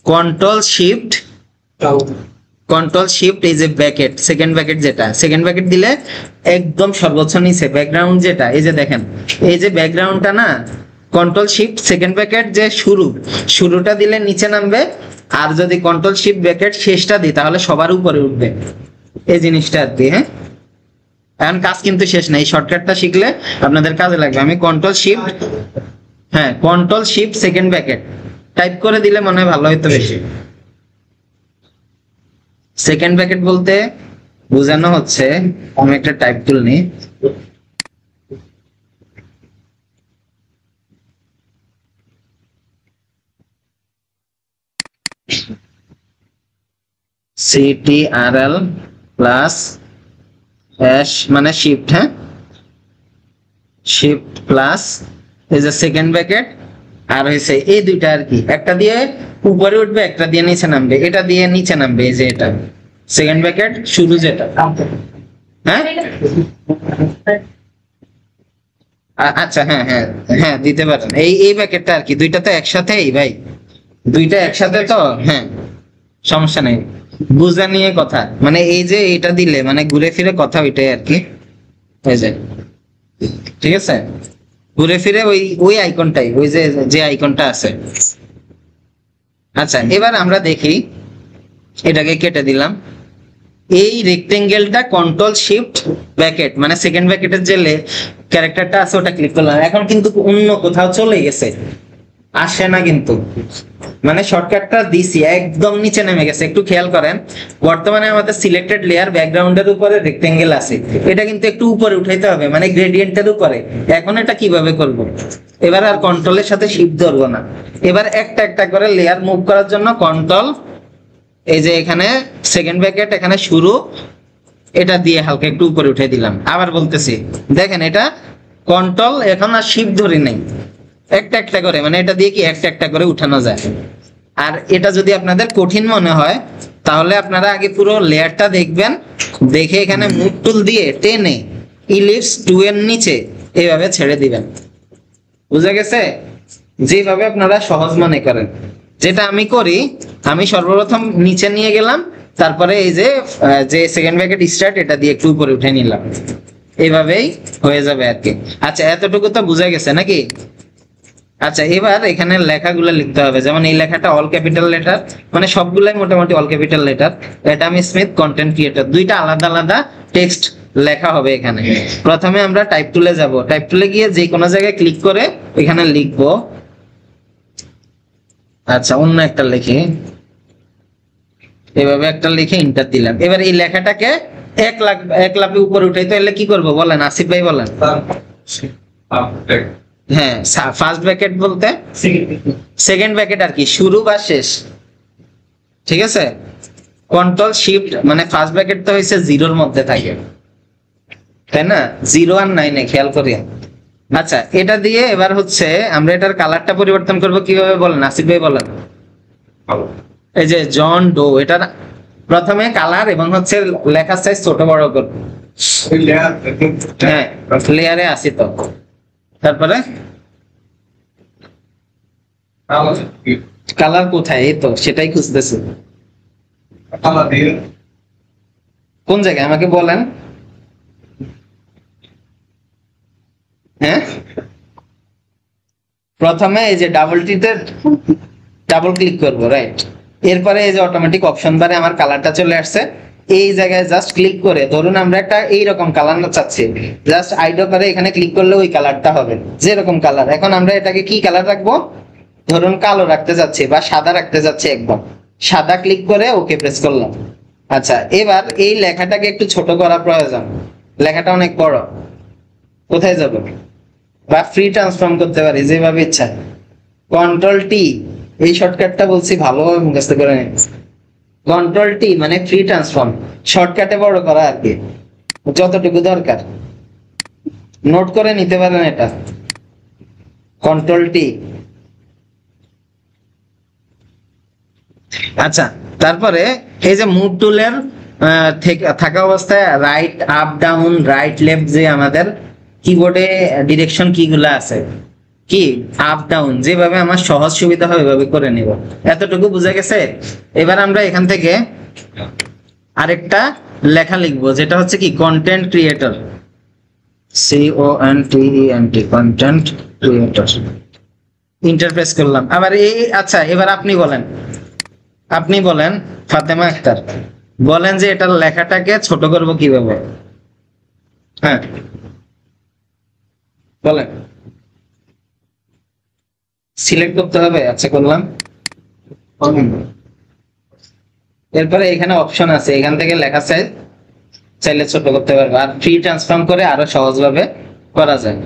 কন্ট্রোল শিফট এই যে ব্র্যাকেট, সেকেন্ড ব্র্যাকেট, যেটা সেকেন্ড ব্র্যাকেট দিলে একদম সর্বোচ্চ নিচে ব্যাকগ্রাউন্ড যেটা, এই যে দেখেন এই যে ব্যাকগ্রাউন্ডটা না, কন্ট্রোল শিফট সেকেন্ড ব্র্যাকেট যে শুরুটা দিলে নিচে নামবে, আর যদি কন্ট্রোল শিফট ব্র্যাকেট শেষটা দিই তাহলে সবার উপরে উঠবে, এই জিনিসটা আর কি। হ্যাঁ, এখন কাজ কিন্তু শেষ না, এই শর্টকাটটা শিখলে আপনাদের কাজে লাগবে। আমি কন্ট্রোল শিফট, হ্যাঁ control shift second bracket type করে দিলে মনে হয় ভালো হইতো বেশি। সেকেন্ড ব্র্যাকেট বলতে বোঝানো হচ্ছে, আমি একটা টাইপ টুল নিই, CTRL প্লাস S মানে শিফট, হ্যাঁ শিফট প্লাস এই যে সেকেন্ড ব্র্যাকেট আর হইছে এই দুইটা আর কি, একটা দিয়ে উপরে উঠবে একটা দিয়ে নিচে নামবে, এটা দিয়ে নিচে নামবে, এই যে এটা সেকেন্ড ব্র্যাকেট শুরু যেটা, হ্যাঁ আচ্ছা হ্যাঁ হ্যাঁ হ্যাঁ দিতে পারেন, এই ব্র্যাকেটটা আর কি, দুইটা তো একসাথেই ভাই, দুইটা একসাথে তো, হ্যাঁ সমস্যা নেই, বুঝা নিয়ে কথা, মানে এই যে এটা দিলে মানে ঘুরে ফিরে কথা ওইটাই আর কি, এই যে ঠিক আছে, ঘুরে ফিরে ওই ওই আইকনটাই, ওই যে যে আইকনটা আছে। আচ্ছা এবার আমরা দেখি, এটাকে কেটে দিলাম, এই রেক্টেঙ্গেলটা কন্ট্রোল শিফট ব্র্যাকেট মানে সেকেন্ড ব্র্যাকেটের যে ক্যারেক্টারটা আছে ওটা ক্লিক করলাম, এখন কিন্তু অন্য কোথাও চলে গেছে, আসে না কিন্তু, মানে শর্টকাটটা দিছি একদম নিচে নেমে গেছে, একটু খেয়াল করেন, বর্তমানে আমাদের সিলেক্টেড লেয়ার ব্যাকগ্রাউন্ডের উপরে রেক্টেঙ্গেল আছে, এটা কিন্তু একটু উপরে উঠাইতে হবে, মানে গ্রেডিয়েন্টের উপরে, এখন এটা কিভাবে করব, এবার আর কন্ট্রোলের সাথে শিফট ধরবো না, এবার একটা একটা করে লেয়ার মুভ করার জন্য কন্ট্রোল, এই যে এখানে সেকেন্ড ব্র্যাকেট এখানে শুরু, এটা দিয়ে হালকা একটু উপরে উঠে দিলাম, আবার বলতেছি দেখেন এটা কন্ট্রোল এখন আর শিফট ধরি নাই, একটা একটা করে, মানে এটা দিয়ে কি একটা একটা করে উঠানো যায়। আর এটা যদি আপনাদের কঠিন মনে হয় তাহলে আপনারা আগে পুরো লেয়ারটা দেখবেন, দেখে এখানে মুভ টুল দিয়ে টেনে ইলিপস 2 এর নিচে এইভাবে ছেড়ে দিবেন, বুঝা গেছে, যেভাবে আপনারা সহজ মনে করেন, যেটা আমি করি, আমি সর্বপ্রথম নিচে নিয়ে গেলাম, তারপরে এই যে যে সেকেন্ড ব্র্যাকেট স্টার্ট এটা দিয়ে একটু উপরে উঠে নিলাম, এইভাবেই হয়ে যাবে আর কি। আচ্ছা এতটুকু তো বুঝা গেছে নাকি? আচ্ছা এবার এখানে লেখাগুলো লিখতে হবে, যেমন এই লেখাটা অল ক্যাপিটাল লেটার, মানে সবগুলাই মোটামুটি all capital letter, Adam Smith content creator, দুইটা আলাদা আলাদা টেক্সট লেখা হবে এখানে। প্রথমে আমরা টাইপ টুলে যাব, টাইপ টুলে গিয়ে যে কোনো জায়গায় ক্লিক করে এখানে লিখবো, আচ্ছা অন্য একটা লিখে, এভাবে একটা লিখে ইন্টার দিলাম, এবার এই লেখাটাকে এক লাফে উপরে উঠাইতে হলে কি করব বলেন আসিফ ভাই বলেন? হ্যাঁ ফার্স্ট ব্র্যাকেট বলতে সেকেন্ড ব্র্যাকেট আর কি, শুরু বা শেষ, ঠিক আছে, কন্ট্রোল শিফট মানে ফার্স্ট ব্র্যাকেট তো হইছে 0 এর মধ্যে থাকে, তাই না, 0 আর 9 খেয়াল করি। আচ্ছা এটা দিয়ে এবার হচ্ছে আমরা এটার কালারটা পরিবর্তন করব কিভাবে বলেন আসিফ ভাই বলেন? এই যে জন ডো, এটা প্রথমে কালার এবং হচ্ছে লেখার সাইজ ছোট বড় করব, হ্যাঁ লেয়ারে আসি তো, তারপরে কালার কোথায়, এই তো সেটাই খুঁজতেছি, কোন জায়গায় আমাকে বলেন, হ্যাঁ প্রথমে এই যে ডাবল টিতে ডাবল ক্লিক করব, রাইট, এরপরে এই যে অটোমেটিক অপশন বারে আমার কালারটা চলে আসছে, এই জায়গায় জাস্ট ক্লিক করে ধরুন আমরা একটা এইরকম কালার চাচ্ছি, জাস্ট আইডো করে এখানে ক্লিক করলে ওই কালারটা হবে, যেরকম কালার, এখন আমরা এটাকে কি কালার রাখবো, ধরুন কালো রাখতে যাচ্ছি বা সাদা রাখতে যাচ্ছি, একদম সাদা ক্লিক করে ওকে প্রেস করলাম। আচ্ছা এবার এই লেখাটাকে একটু ছোট করা প্রয়োজন, লেখাটা অনেক বড়, কোথায় যাবে, বা ফ্রি ট্রান্সফর্ম করতে পারি যেভাবে ইচ্ছা, কন্ট্রোল টি, এই শর্টকাটটা বলছি ভালোভাবে মুখস্থ করে নিন, কন্ট্রোল টি মানে ফ্রি ট্রান্সফর্ম, শর্টকাটে বড় করা আর কি, যতটুকু দরকার নোট করে নিতে পারেন, এটা কন্ট্রোল টি। আচ্ছা তারপরে এই যে মুভ টুলের থাকা অবস্থায় right up down right left যে আমাদের কিবোর্ডে ডিরেকশন কি গুলা আছে, কি আপ ডাউন, যেভাবে আমার সহজ সুবিধা হয় ওইভাবে করে নিব, এতটুকু বুঝা গেছে। এবার আমরা এখান থেকে আরেকটা লেখা লিখবো, যেটা হচ্ছে কি content creator, CONTENT content creator, interface করলাম। আবার এই আচ্ছা এবার আপনি বলেন ফাতেমা আক্তার, বলেন যে এটার লেখাটাকে ছোট করব কিভাবে, হ্যাঁ বলেন, সিলেক্ট করতে হবে, আচ্ছা করলাম, এরপরে এখানে অপশন আছে, এখান থেকে লেখা চাইলে ছোট করতে পারবে, আর ফ্রি ট্রান্সফর্ম করে আরো সহজভাবে করা যায়,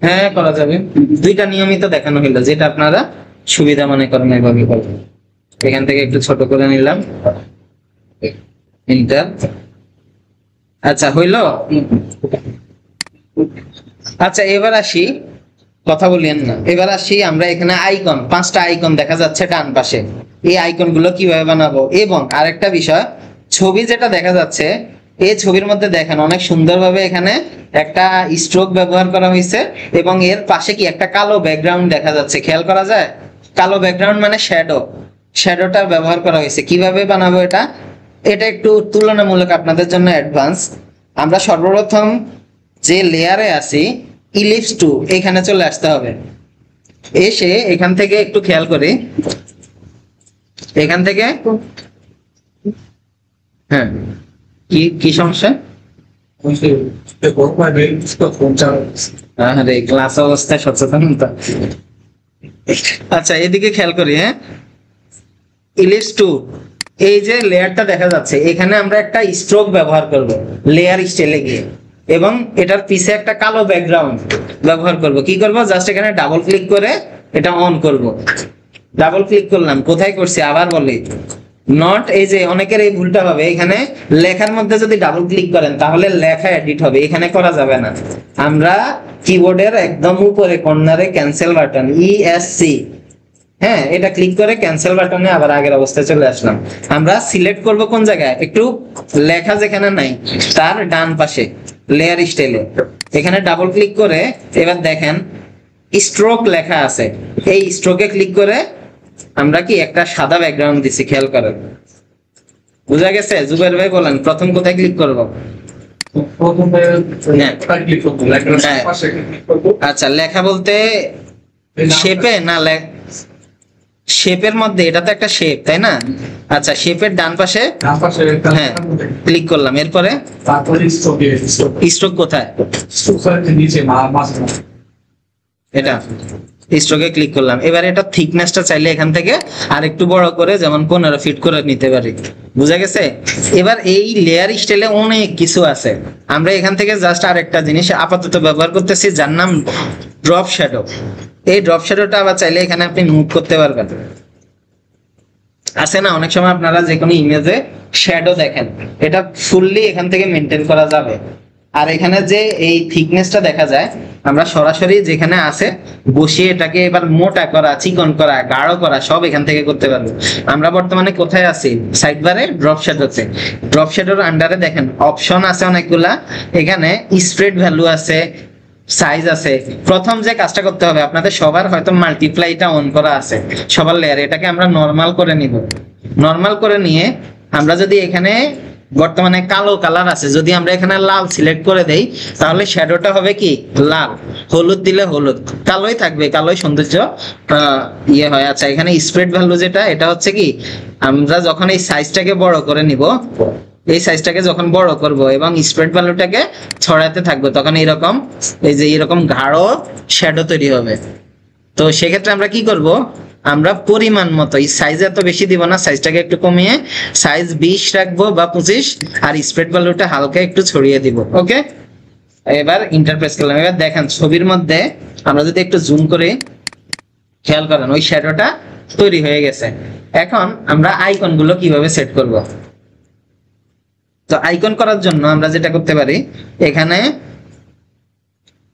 হ্যাঁ করা যাবে, দুইটা নিয়মিত দেখানো হইলো, যেটা আপনারা সুবিধা মনে করেন এভাবে করবেন। এখান থেকে একটু ছোট করে নিলাম, এন্টার। আচ্ছা হইলো। আচ্ছা এবার আসি, কথা বলিয়েন না, এবার আসি আমরা এখানে আইকন, 5টা আইকন দেখা যাচ্ছে ডান পাশে, এই আইকন গুলো কিভাবে বানাবো। এবং আরেকটা বিষয়, ছবি যেটা দেখা যাচ্ছে এই ছবির মধ্যে দেখেন অনেক সুন্দরভাবে এখানে একটা স্ট্রোক ব্যবহার করা হয়েছে এবং এর পাশে কি একটা কালো ব্যাকগ্রাউন্ড দেখা যাচ্ছে, খেয়াল করা যায়। কালো ব্যাকগ্রাউন্ড মানে শ্যাডো, শ্যাডোটা ব্যবহার করা হয়েছে। কিভাবে বানাবো এটা, এটা একটু তুলনামূলক আপনাদের জন্য অ্যাডভান্স। আমরা সর্বপ্রথম যে লেয়ারে আছি ইলিপস টু, এখানে চলে আসতে হবে। এসে এখান থেকে একটু খেয়াল করি, এখান থেকে হ্যাঁ কি কি সমস্যা? আরে ক্লাস অবস্থায় সচেতনতা। আচ্ছা এদিকে খেয়াল করি, হ্যাঁ ইলিপস টু, এই যে লেয়ারটা দেখা যাচ্ছে এখানে আমরা একটা স্ট্রোক ব্যবহার করব লেয়ার স্টাইলে গিয়ে, এবং এটার পিছে একটা কালো ব্যাকগ্রাউন্ড ব্যবহার করব। কি করব, জাস্ট এখানে ডাবল ক্লিক করে এটা অন করব। ডাবল ক্লিক করলাম, কোথায় করছি আবার বলি, নট, এই যে অনেকের এই ভুলটা হবে, এখানে লেখার মধ্যে যদি ডাবল ক্লিক করেন তাহলে লেখা এডিট হবে, এখানে করা যাবে না। আমরা কিবোর্ডের একদম উপরে কর্নারে ক্যান্সেল বাটন ESC, হ্যাঁ এটা ক্লিক করে ক্যান্সেল বাটনে আবার আগের অবস্থায় চলে আসলাম। আমরা সিলেক্ট করব কোন জায়গায়, একটু লেখা যেখানে নাই তার ডান পাশে লেয়ার স্টাইলে, এখানে ডাবল ক্লিক করে এবার দেখেন স্ট্রোক লেখা আছে, এই স্ট্রোকে ক্লিক করে আমরা কি একটা সাদা ব্যাকগ্রাউন্ড দিছি, খেয়াল করেন। বুঝা গেছে? জুবের ভাই বলেন প্রথম কোথায় ক্লিক করব? আচ্ছা লেখা বলতে শেপে না, শেপের মধ্যে, এটা তো একটা শেপ তাই না? আচ্ছা শেপের ডান পাশে হ্যাঁ ক্লিক করলাম, এরপরে স্ট্রোক কোথায়, এটা স্ট্রোকে ক্লিক করলাম। এবার এটা থিকনেসটা চাইলে এখান থেকে আর একটু বড় করে যেমন 15 ফিট করে নিতে পারি। বুঝা গেছে? এবার এই লেয়ার স্টাইলে অনেক কিছু আছে, আমরা এখান থেকে জাস্ট আরেকটা জিনিস আপাতত ব্যবহার করতেছি যার নাম ড্রপ শ্যাডো। এই ড্রপ শ্যাডোটা আবার চাইলে এখানে আপনি মুভ করতে পারবেন। আছে না অনেক সময় আপনারা যে কোনো ইমেজে শ্যাডো দেখেন, এটা ফুললি এখান থেকে মেনটেন করা যাবে। আর এখানে যে এই থিকনেসটা দেখা যায়, আমরা সরাসরি যেখানে আছে বসিয়ে এটাকে এবার মোটা করা, চিকন করা, গাঢ় করা সব এখান থেকে করতে পারবো। আমরা বর্তমানে কোথায় আছি, সাইড বারে ড্রপ শ্যাডোতে। ড্রপ শ্যাডোর আন্ডারে দেখেন অপশন আছে অনেকগুলা, এখানে স্প্রেড ভ্যালু আছে, সাইজ আছে। প্রথম যে কাজটা করতে হবে, আপনাদের সবার হয়তো মাল্টিপ্লাইটা অন করা আছে সবার লেয়ারে, এটাকে আমরা নরমাল করে নিব। নরমাল করে নিয়ে আমরা যদি এখানে বর্তমানে কালো কালার আছে, যদি আমরা এখানে লাল সিলেক্ট করে দেই তাহলে শ্যাডোটা হবে কি লাল, হলুদ দিলে হলুদ, কালোই থাকবে, কালোই সৌন্দর্য ইয়ে হয়। আচ্ছা এখানে স্প্রেড ভ্যালু যেটা, এটা হচ্ছে কি আমরা যখন এই সাইজটাকে বড় করে নিব, এই সাইজটাকে যখন বড় করব এবং স্প্রেড ভ্যালুটাকে ছড়াতে থাকবো, তখন এরকম এই যে এরকম গাঢ় শ্যাডো তৈরি হবে। তো সেক্ষেত্রে আমরা কি করব, আমরা পরিমাণ মতো এই সাইজ এত বেশি দিব না, সাইজটাকে একটু কমিয়ে সাইজ 20 রাখবো বা 25, আর স্প্রেড ভ্যালুটা হালকা একটু ছড়িয়ে দিব। ওকে, এবার ইন্টারপ্রেস করলাম। এবার দেখেন ছবির মধ্যে আমরা যদি একটু জুম করে খেয়াল করেন ওই শ্যাডোটা তৈরি হয়ে গেছে। এখন আমরা আইকন গুলো কিভাবে সেট করব, তো আইকন করার জন্য আমরা যেটা করতে পারি, এখানে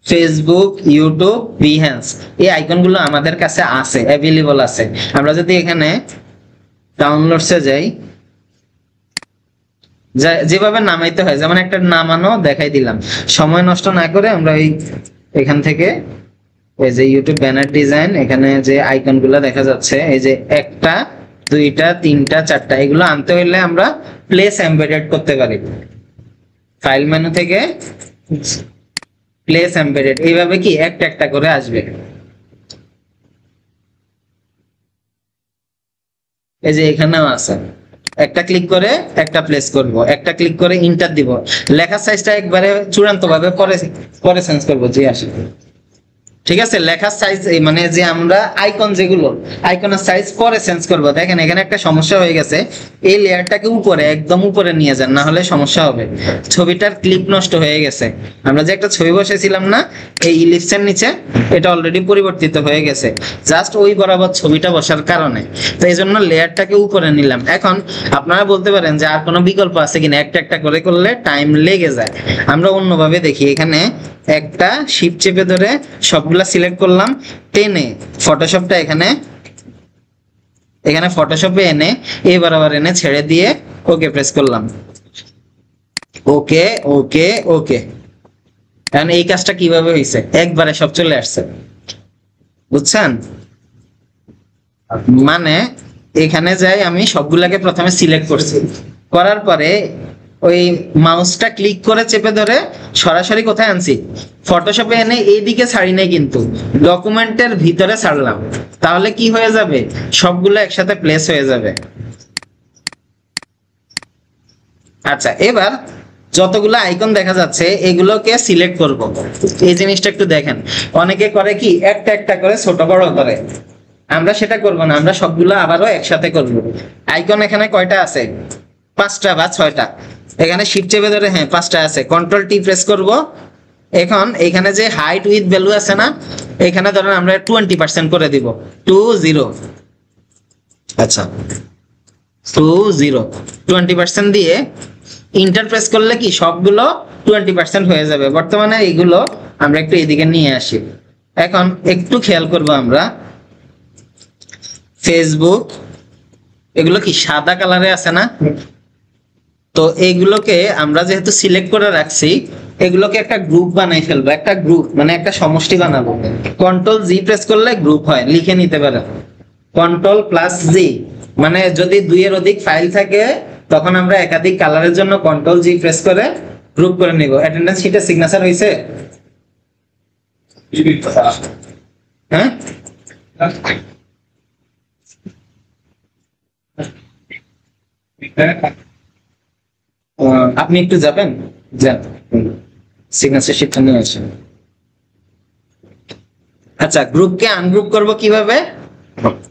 ফেসবুক, ইউটিউব, বিহেন্স, এই আইকনগুলো আমাদের কাছে আছে, অ্যাভেলেবল আছে। আমরা যদি এখানে ডাউনলোডসে যাই, যেভাবে নামাইতে হয়, যেমন একটা নামানো দেখাই দিলাম, সময় নষ্ট না করে আমরা এই এখান থেকে এই যে ইউটিউব ব্যানার ডিজাইন, এখানে যে আইকনগুলো দেখা যাচ্ছে, এই যে 1টা 2টা 3টা 4টা, এগুলো আনতে হইলে আমরা প্লেস এমবেডেড করতে পারি। ফাইল মেনু থেকে প্লেস এমবেডেড, এইভাবে কি একটা একটা করে আসবে। এই যে এখানেও আছে, একটা ক্লিক করে একটা প্লেস করব, একটা ক্লিক করে ইন্টার দিব, লেখার সাইজটা একবারে চূড়ান্ত ভাবে পরে চেঞ্জ করব। জি আসে ঠিক আছে, লেখার সাইজ মানে যে আমরা আইকন যেগুলো আইকনের সাইজ পরে চেঞ্জ করব। দেখেন এখানে একটা সমস্যা হয়ে গেছে, এই লেয়ারটাকে উপরে একদম উপরে নিয়ে যান, না হলে সমস্যা হবে। ছবিটার ক্লিপ নষ্ট হয়ে গেছে। আমরা যে একটা ছবি বসেছিলাম না এই ইলিপসের নিচে, এটা অলরেডি পরিবর্তিত হয়ে গেছে জাস্ট ওই বরাবর ছবিটা বসার কারণে। তো এই জন্য লেয়ারটাকে উপরে নিলাম। এখন আপনারা বলতে পারেন যে আর কোনো বিকল্প আছে কিনা, একটা একটা করে করলে টাইম লেগে যায়। আমরা অন্যভাবে দেখি, এখানে একটা শিফট চেপে ধরে সবগুলা সিলেক্ট করলাম, টেনে ফটোশপটা এখানে ফটোশপে এনে এবার আবার এনে ছেড়ে দিয়ে ওকে প্রেস করলাম। ওকে ওকে ওকে। এখন এই কাজটা কিভাবে হয়েছে, একবারে সব চলে আসছে, বুঝছেন? মানে এখানে যাই আমি সবগুলাকে প্রথমে সিলেক্ট করছি, করার পরে ওই মাউসটা ক্লিক করে চেপে ধরে সরাসরি কোথায় আনছি, ফটোশপে এনে এইদিকে ছাড়ি নাই, কিন্তু ডকুমেন্টের ভিতরে ছাড়লাম। তাহলে কি হয়ে যাবে, সবগুলো একসাথে প্লেস হয়ে যাবে। আচ্ছা, এবার যতগুলো আইকন দেখা যাচ্ছে এগুলোকে সিলেক্ট করব। এই জিনিসটা একটু দেখেন, অনেকে করে কি একটা একটা করে ছোট বড় করে, আমরা সেটা করব না, আমরা সবগুলো আবারও একসাথে করব। আইকন এখানে কয়টা আছে, 5টা বা 6টা। এখানে শিফট চেপে ধরে হ্যাঁ 5টা আছে, কন্ট্রোল টি প্রেস করব। এখন এখানে যে হাইট উইথ ভ্যালু আছে না, এখানে ধরেন আমরা 20% করে দিব, 20। আচ্ছা 20% দিয়ে ইন্টার প্রেস করলে কি সবগুলো 20% হয়ে যাবে। বর্তমানে এইগুলো আমরা একটু এদিকে নিয়ে আসি। এখন একটু খেয়াল করব, আমরা ফেসবুক এগুলো কি সাদা কালারে আছে না, তো এইগুলোকে আমরা যেহেতু সিলেক্ট করে রাখছি, এগুলোকে একটা গ্রুপ বানাই ফেলবো। একটা গ্রুপ মানে একটা সমষ্টি বানাবো। কন্ট্রোল জি প্রেস করলে গ্রুপ হয়, লিখে নিতে পারেন কন্ট্রোল প্লাস জি। মানে যদি 2 এর অধিক ফাইল থাকে তখন আমরা একাধিক কালারের জন্য কন্ট্রোল জি প্রেস করে গ্রুপ করে নিব। অ্যাটেন্ডেন্স শিটে সিগনেচার হইছে? হ্যাঁ আপনি একটু যাবেন, যান সিগনেচার শিটটা নিয়ে আসেন। আচ্ছা, গ্রুপকে আনগ্রুপ করব কিভাবে,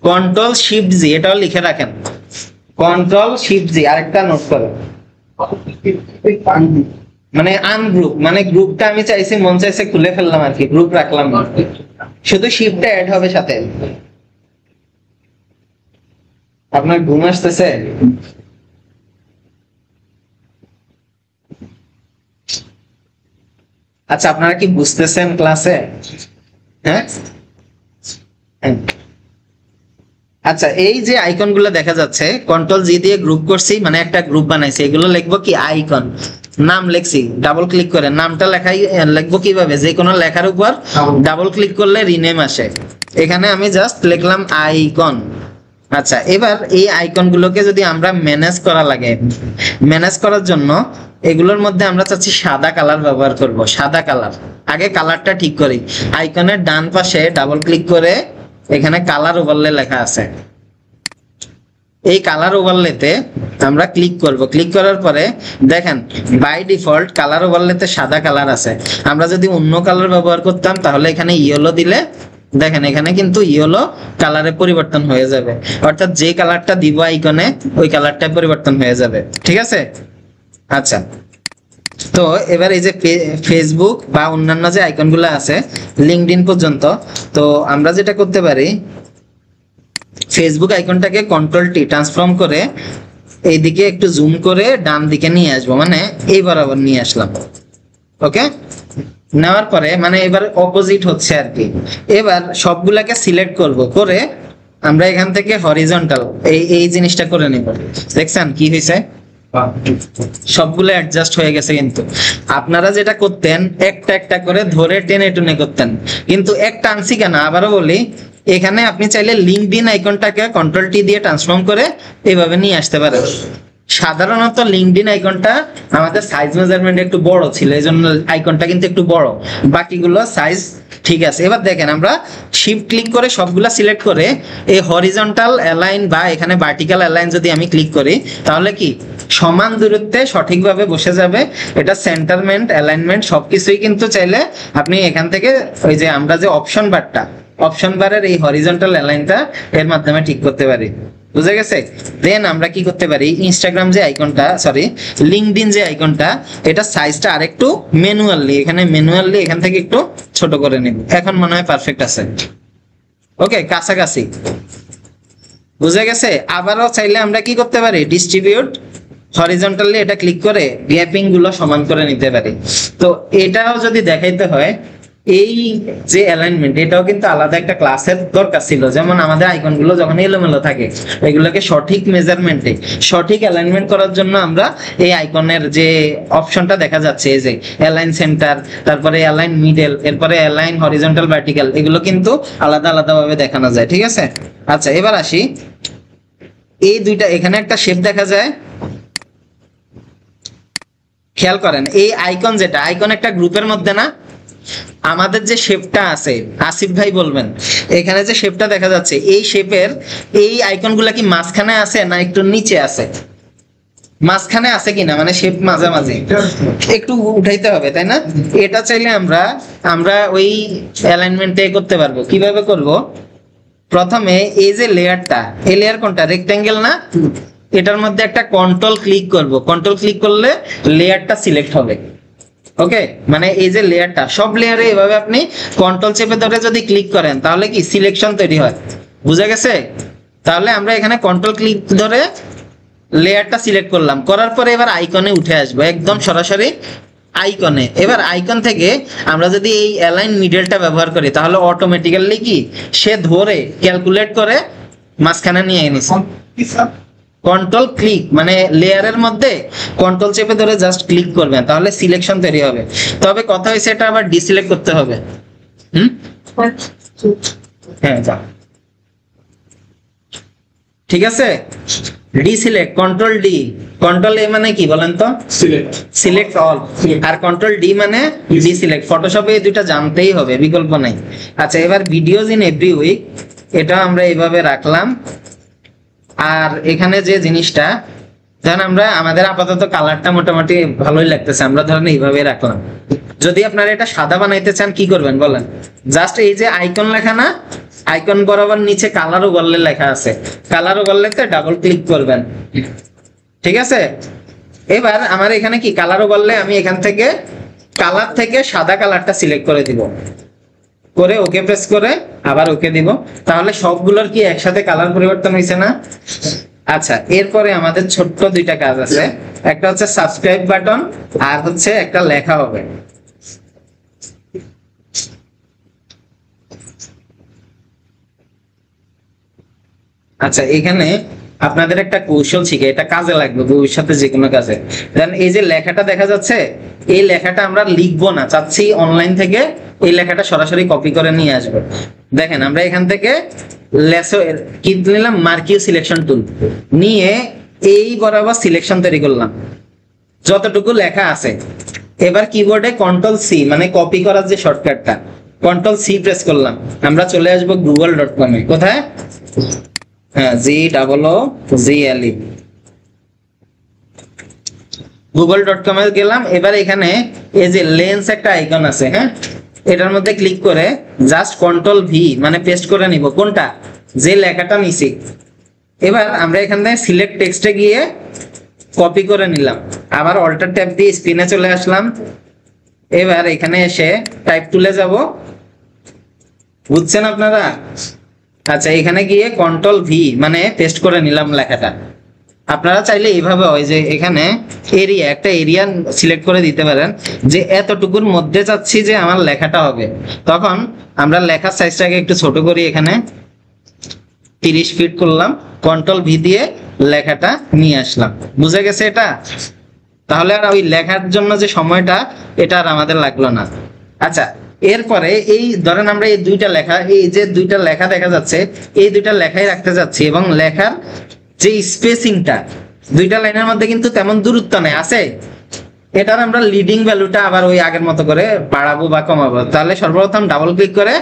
কন্ট্রোল শিফট জি, এটাও লিখে রাখেন, কন্ট্রোল শিফট জি। আরেকটা নোট করেন, মানে আনগ্রুপ মানে গ্রুপটা আমি চাইছি মন চাইছে খুলে ফেললাম আর কি, গ্রুপ রাখলাম না, শুধু শিফটটা অ্যাড হবে সাথে। আপনার ঘুম আসতেছে? আচ্ছা, আপনারা কি বুঝতেছেন ক্লাসে? হ্যাঁ, আচ্ছা এই যে আইকন গুলো দেখা যাচ্ছে, কন্ট্রোল জি দিয়ে গ্রুপ করছি, মানে একটা গ্রুপ বানাইছি। এগুলো লিখবো কি আইকন, নাম লিখছি, ডাবল ক্লিক করে নামটা লিখবো কিভাবে, যে কোনো লেখার উপর ডাবল ক্লিক করলে রিনেম আসে। এখানে আমি জাস্ট লিখলাম আইকন। আচ্ছা, এবার এই আইকন গুলোকে যদি আমরা ম্যানেজ করা লাগে, ম্যানেজ করার জন্য এগুলোর মধ্যে আমরা চাচ্ছি সাদা কালার ব্যবহার করব। সাদা কালার, আগে কালারটা ঠিক করি। আইকনের ডান পাশে ডাবল ক্লিক করে এখানে কালার ওভারলে লেখা আছে, এই কালার ওভারলেতে আমরা ক্লিক করব। ক্লিক করার পরে দেখেন বাই ডিফল্ট কালার ওভারলেতে সাদা কালার আছে। আমরা যদি অন্য কালার ব্যবহার করতাম তাহলে এখানে ইয়েলো দিলে দেখেন এখানে কিন্তু ইয়েলো কালারে পরিবর্তন হয়ে যাবে, অর্থাৎ যে কালারটা দিব আইকনে ওই কালারটা পরিবর্তন হয়ে যাবে। ঠিক আছে? আচ্ছা, তো এবার এই যে ফেসবুক বা অন্যান্য যে আইকনগুলো আছে লিঙ্কডইন পর্যন্ত, তো আমরা যেটা করতে পারি, ফেসবুক আইকনটাকে কন্ট্রোল টি ট্রান্সফর্ম করে এইদিকে একটু জুম করে ডান দিকে নিয়ে আসবো, মানে এই বরাবর নিয়ে আসলাম। ওকে, নেওয়ার পরে মানে এবার অপোজিট হচ্ছে আর কি। এবার সবগুলাকে সিলেক্ট করব, করে আমরা এখান থেকে হরিজন্টাল এই জিনিসটা করে নেব। দেখছেন কি হয়েছে, সবগুলো অ্যাডজাস্ট হয়ে গেছে। কিন্তু আপনারা যেটা করতেন একটা একটা করে ধরে টেনে টেনে করতেন, কিন্তু একটা আনছি কেন আবারও বলি, এখানে আপনি চাইলে লিঙ্কডইন আইকনটাকে কন্ট্রোল টি দিয়ে ট্রান্সফর্ম করে এইভাবে নিয়ে আসতে পারেন। সাধারণত লিঙ্কডইন আইকনটা আমাদের সাইজ মেজারমেন্ট একটু বড় ছিল, এই জন্য আইকনটা কিন্তু একটু বড়, বাকিগুলো সাইজ ঠিক আছে। এবার দেখেন আমরা শিফট ক্লিক করে সবগুলা সিলেক্ট করে এই হরিজন্টাল অ্যালাইন বা এখানে ভার্টিক্যাল অ্যালাইন যদি আমি ক্লিক করি তাহলে কি সমান দূরত্বে সঠিকভাবে বসে যাবে। এটা সেন্টারমেন্ট, অ্যালাইনমেন্ট সবকিছুই কিন্তু চাইলে আপনি এখান থেকে ওই যে আমরা যে অপশন বারের এই হরিজন্টাল অ্যালাইনটা এর মাধ্যমে ঠিক করতে পারি। বুঝে গেছে? দেন আমরা কি করতে পারি, ইনস্টাগ্রাম যে আইকনটা, সরি লিঙ্কডইন যে আইকনটা, এটা সাইজটা আরেকটু ম্যানুয়ালি এখান থেকে একটু ছোট করে নিব। এখন মনে হয় পারফেক্ট আছে। ওকে, কাছাকাছি। বুঝে গেছে? আবারও চাইলে আমরা কি করতে পারি, ডিস্ট্রিবিউট হরিজন্টালি এটা ক্লিক করে গ্যাপিং গুলো সমান করে নিতে পারি। তো এটাও যদি দেখাইতে হয়, এই যে অ্যালাইনমেন্ট, এটাও কিন্তু আলাদা একটা ক্লাসের দরকার ছিল। যেমন আমাদের আইকন গুলো যখন এলোমেলো থাকে, এগুলোকে সঠিক মেজারমেন্টে সঠিক অ্যালাইনমেন্ট করার জন্য আমরা এই আইকনের যে অপশনটা দেখা যাচ্ছে, এই যে অ্যালাইন সেন্টার, তারপরে অ্যালাইন মিডল, এরপরে অ্যালাইন হরিজন্টাল ভার্টিক্যাল, এগুলো কিন্তু আলাদা আলাদা ভাবে দেখানো যায়। ঠিক আছে? আচ্ছা, এবার আসি, এই দুইটা এখানে একটা শেপ দেখা যায়, খেয়াল করেন। এই আইকন যেটা, আইকন একটা গ্রুপের মধ্যে না, আমাদের যে শেপটা আছে, আসিফ ভাই বলবেন, এখানে যে শেপটা দেখা যাচ্ছে, এই শেপের এই আইকনগুলা কি মাঝখানে আছে না একটু নিচে আছে? মাঝখানে আছে কিনা, মানে শেপ মাঝামাঝি একটু উঠাইতে হবে, তাই না? এটা চাইলে আমরা ওই অ্যালাইনমেন্টে করতে পারবো। কিভাবে করব? প্রথমে এই যে লেয়ারটা, এই লেয়ার কোনটা, রেক্টেঙ্গেল না, এটার মধ্যে একটা কন্ট্রোল ক্লিক করব। কন্ট্রোল ক্লিক করলে লেয়ারটা সিলেক্ট হবে। ওকে, মানে এই যে লেয়ারটা, সব লেয়ারে এভাবে আপনি কন্ট্রোল চেপে ধরে যদি ক্লিক করেন তাহলে কি সিলেকশন তৈরি হয়। বুঝা গেছে? তাহলে আমরা এখানে কন্ট্রোল ক্লিক ধরে লেয়ারটা সিলেক্ট করলাম, করার পরে এবার আইকনে উঠে আসবো, একদম সরাসরি আইকনে। এবার আইকন থেকে আমরা যদি এই অ্যালাইন মিডলটা ব্যবহার করি, তাহলে অটোমেটিক্যালি কি সে ধরে ক্যালকুলেট করে মাঝখানে নিয়ে এনেছে। কন্ট্রোল ক্লিক মানে লেয়ারের মধ্যে কন্ট্রোল চেপে ধরে জাস্ট ক্লিক করবেন, তাহলে সিলেকশন তৈরি হবে। তবে কথা হয়েছে, এটা আবার ডিসিলেক্ট করতে হবে। হ্যাঁ, যা, ঠিক আছে। ডিসিলেক্ট, কন্ট্রোল ডি, কন্ট্রোল এ মানে কি বলেন তো, সিলেক্ট অল, আর কন্ট্রোল ডি মানে ডিসিলেক্ট। ফটোশপে এই দুইটা জানতেই হবে, বিকল্প নাই। আচ্ছা, এবার ভিডিওস ইন এভরি উইক, এটা আমরা এইভাবে রাখলাম। আর এখানে যে জিনিসটা, ধরেন আমরা আমাদের আপাতত কালারটা মোটামুটি ভালোই লাগতেছে, আমরা ধরেন এইভাবে রাখলাম। যদি আপনারা এটা সাদা বানাইতে চান, কি করবেন বলেন? জাস্ট এই যে আইকন লেখা না, আইকন বরাবর নিচে কালার ও গল্লে লেখা আছে, কালার ও গল্লেতে ডাবল ক্লিক করবেন। ঠিক আছে? এবার আমার এখানে কি কালার ও গল্লে, আমি এখান থেকে কালার থেকে সাদা কালারটা সিলেক্ট করে দিব, করে ওকে প্রেস করে আবার ওকে দিব। তাহলে সবগুলোর কি একসাথে কালার পরিবর্তন হয়েছে না? আচ্ছা, এরপরে আমাদের ছোট্ট দুইটা কাজ আছে, একটা হচ্ছে সাবস্ক্রাইব বাটন, আর হচ্ছে একটা লেখা হবে। আচ্ছা, এখানে আপনাদের একটা কৌশল শিখে, এটা কাজে লাগবে ভবিষ্যতে যে কোনো কাজে। দেন এই যে লেখাটা দেখা যাচ্ছে, এই লেখাটা আমরা লিখবো না, চাচ্ছি অনলাইন থেকে এই লেখাটা সরাসরি কপি করে নিয়ে আসবো। দেখেন, আমরা এখান থেকে লেসো কি নিলাম, মার্কিউ সিলেকশন টুল নিয়ে এই বরাবর সিলেকশন তৈরি করলাম যতটুকু লেখা আছে। এবার কিবোর্ডে কন্ট্রোল সি মানে কপি করার যে শর্টকাটটা, কন্ট্রোল সি প্রেস করলাম, আমরা চলে আসবো google.com এ। কোথায়? হ্যাঁ, GOOGLE, google.com এ গেলাম। এবার এখানে এই যে লেন্স একটা আইকন আছে, হ্যাঁ, এটার মধ্যে ক্লিক করে জাস্ট কন্ট্রোল ভি মানে পেস্ট করে নিব, কোনটা, যে লেখাটা নিছি। এবার আমরা এখান থেকে সিলেক্ট টেক্সটে গিয়ে কপি করে নিলাম, আবার অল্টার ট্যাব দিয়ে স্ক্রিনে চলে আসলাম। এবার এখানে এসে টাইপ টুলে যাব, বুঝছেন আপনারা? আচ্ছা, এখানে গিয়ে কন্ট্রোল ভি মানে পেস্ট করে নিলাম লেখাটা। আপনারা চাইলে এইভাবে হয় যে এখানে এরিয়া, একটা এরিয়া সিলেক্ট করে দিতে পারেন যে এতটুকুর মধ্যে চাচ্ছি যে আমার লেখাটা হবে। তখন আমরা লেখার সাইজটাকে একটু ছোট করি, এখানে 30 ফিট করলাম, কন্ট্রোল ভি দিয়ে লেখাটা নিয়ে আসলাম। বুঝে গেছে এটা? তাহলে আর ওই লেখার জন্য যে সময়টা, এটা আর আমাদের লাগলো না। আচ্ছা, এরপরে এই ধরেন আমরা এই দুইটা লেখা, এই যে দুইটা লেখা দেখা যাচ্ছে, এই দুইটা লেখাই রাখতে যাচ্ছি, এবং লেখার যে স্পেসিংটা দুইটা লাইনের মধ্যে কিন্তু তেমন দূরত্ব নেই, আছে। এটার আমরা লিডিং ভ্যালুটা আবার ওই আগের মতো করে বাড়াবো বা কমাবো। তাহলে সর্বপ্রথম ডাবল ক্লিক করে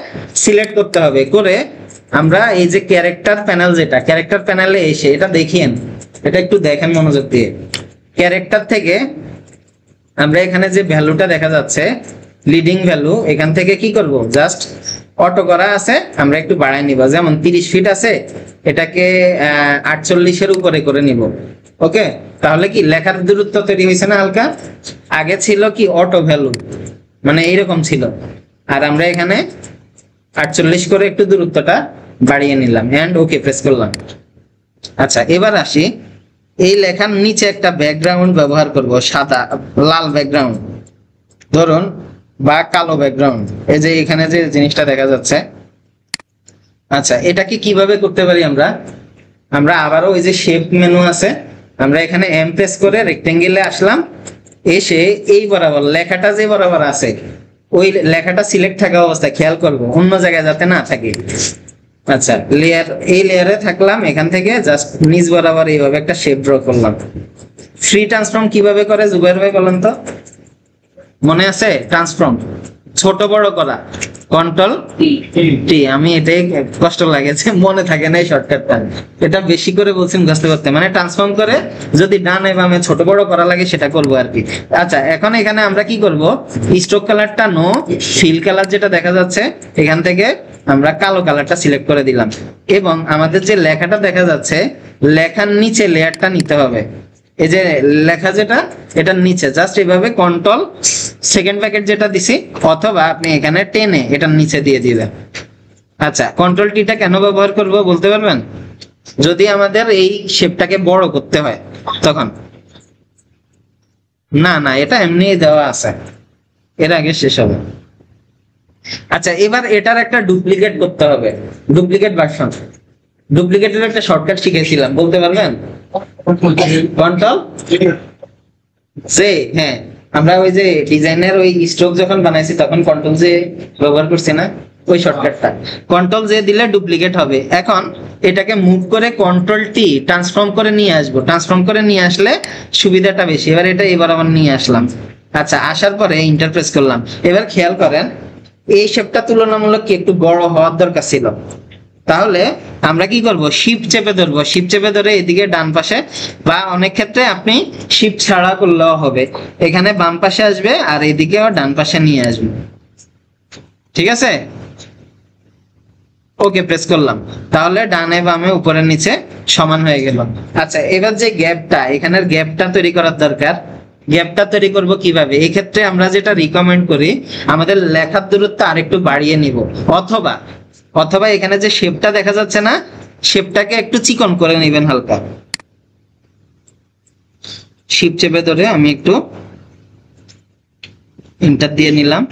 সিলেক্ট করতে হবে, করে আমরা এই যে ক্যারেক্টার প্যানেল, যেটা ক্যারেক্টার প্যানেলে এসে এটা দেখিয়েন, এটা একটু দেখেন মনোযোগ দিয়ে। ক্যারেক্টার থেকে আমরা এখানে যে ভ্যালুটা দেখা যাচ্ছে লিডিং ভ্যালু, এখান থেকে কি করব, জাস্ট অটো করা আছে, আমরা একটু বাড়াই নিব। যেমন 30 ফিট আছে, এটাকে 48-এর উপরে করে নিব। ওকে, তাহলে কি লেখার দূরত্ব তৈরি হয়েছে না হালকা? আগে ছিল কি অটো ভ্যালু, মানে এইরকম ছিল, আর আমরা এখানে 48 করে একটু দূরত্বটা বাড়িয়ে নিলাম এন্ড ওকে প্রেস করলাম। আচ্ছা, এবার আসি, এই লেখার নিচে একটা ব্যাকগ্রাউন্ড ব্যবহার করব, সাদা লাল ব্যাকগ্রাউন্ড ধরুন, বা কালো ব্যাকগ্রাউন্ড। এই যে এখানে যে জিনিসটা দেখা যাচ্ছে, আচ্ছা এটাকে কিভাবে করতে পারি আমরা? আমরা আবারও ওই যে শেপ মেনু আছে, আমরা এখানে এম প্রেস করে রেক্টেঙ্গেলে আসলাম, এসে এই বরাবর লেখাটা যে বরাবর আছে ওই লেখাটা সিলেক্ট থাকা অবস্থায় খেয়াল করব, অন্য জায়গায় যাতে না থাকে। আচ্ছা, লেয়ার, এই লেয়ারে থাকলাম, এখান থেকে জাস্ট নিচ বরাবর এইভাবে একটা শেপ ড্র করলাম। ফ্রি ট্রান্সফর্ম কিভাবে করে জুবাইর ভাই বলেন তো? মনে আছে? ট্রান্সফর্ম ছোট বড় করা, কন্ট্রোল টি। আমি এটাই কষ্ট লাগেছে, মনে থাকে না এই শর্টকাটটা, এটা বেশি করে বলছি মুখস্থ করতে। মানে ট্রান্সফর্ম করে যদি ডানে বামে ছোট বড় করা লাগে সেটা করবো আর কি। আচ্ছা, এখন এখানে আমরা কি করব, স্ট্রোক কালারটা নো, ফিল কালার যেটা দেখা যাচ্ছে এখান থেকে আমরা কালো কালারটা সিলেক্ট করে দিলাম, এবং আমাদের যে লেখাটা দেখা যাচ্ছে লেখার নিচে লেয়ারটা নিতে হবে। এই যে লেখা যেটা, এটার নিচে জাস্ট এইভাবে কন্ট্রোল সেকেন্ড ব্র্যাকেট যেটা দিছি, অথবা আপনি এখানে টেনে এটার নিচে দিয়ে দিবেন। আচ্ছা, কন্ট্রোল টিটা কেন ব্যবহার করব বলতে পারবেন? যদি আমাদের এই শেপটাকে বড় করতে হয় তখন। না না, এটা এমনি দেওয়া আছে, এর আগে শেষ হবে। আচ্ছা, এবার এটার একটা ডুপ্লিকেট করতে হবে, ডুপ্লিকেট ভার্সন। ডুপ্লিকেটের একটা শর্টকাট শিখেছিলাম, বলতে পারবেন? Control J. হ্যাঁ, আমরা ওই যে ডিজাইনের ওই স্ট্রোক যখন বানাইছি তখন কন্ট্রোল জে ব্যবহার করছি না, ওই শর্টকাটটা। কন্ট্রোল জে দিলে ডুপ্লিকেট হবে। এখন এটাকে মুভ করে কন্ট্রোল টি ট্রান্সফর্ম করে নিয়ে আসবো, ট্রান্সফর্ম করে নিয়ে আসলে সুবিধাটা বেশি। এবার এটা এবার আবার নিয়ে আসলাম। আচ্ছা, আসার পরে ইন্টারপ্রেস করলাম। এবার খেয়াল করেন, এই শেপটা তুলনামূলক কি একটু বড় হওয়ার দরকার ছিল, তাহলে আমরা কি করব, শিফট চেপে ধরবো। শিফট চেপে ধরে এদিকে ডান পাশে, বা অনেক ক্ষেত্রে আপনি শিফট ছাড়া করলেও হবে, এখানে বাম পাশে আসবে আর এদিকেও ডান পাশে নিয়ে আসবে। ঠিক আছে, ওকে প্রেস করলাম, তাহলে ডানে বামে উপরে নিচে সমান হয়ে গেল। আচ্ছা, এবার যে গ্যাপটা, এখানের গ্যাপটা তৈরি করার দরকার। গ্যাপটা তৈরি করব কিভাবে? এই ক্ষেত্রে আমরা যেটা রিকমেন্ড করি, আমাদের লেখার দূরত্ব আরেকটু বাড়িয়ে নিব, অথবা অথবা এখানে যে শেপটা দেখা যাচ্ছে না, শেপটাকে একটু চিকন করে নেবেন হালকা। শিফট চেপে ধরে আমি একটু এন্টার দিয়ে নিলাম,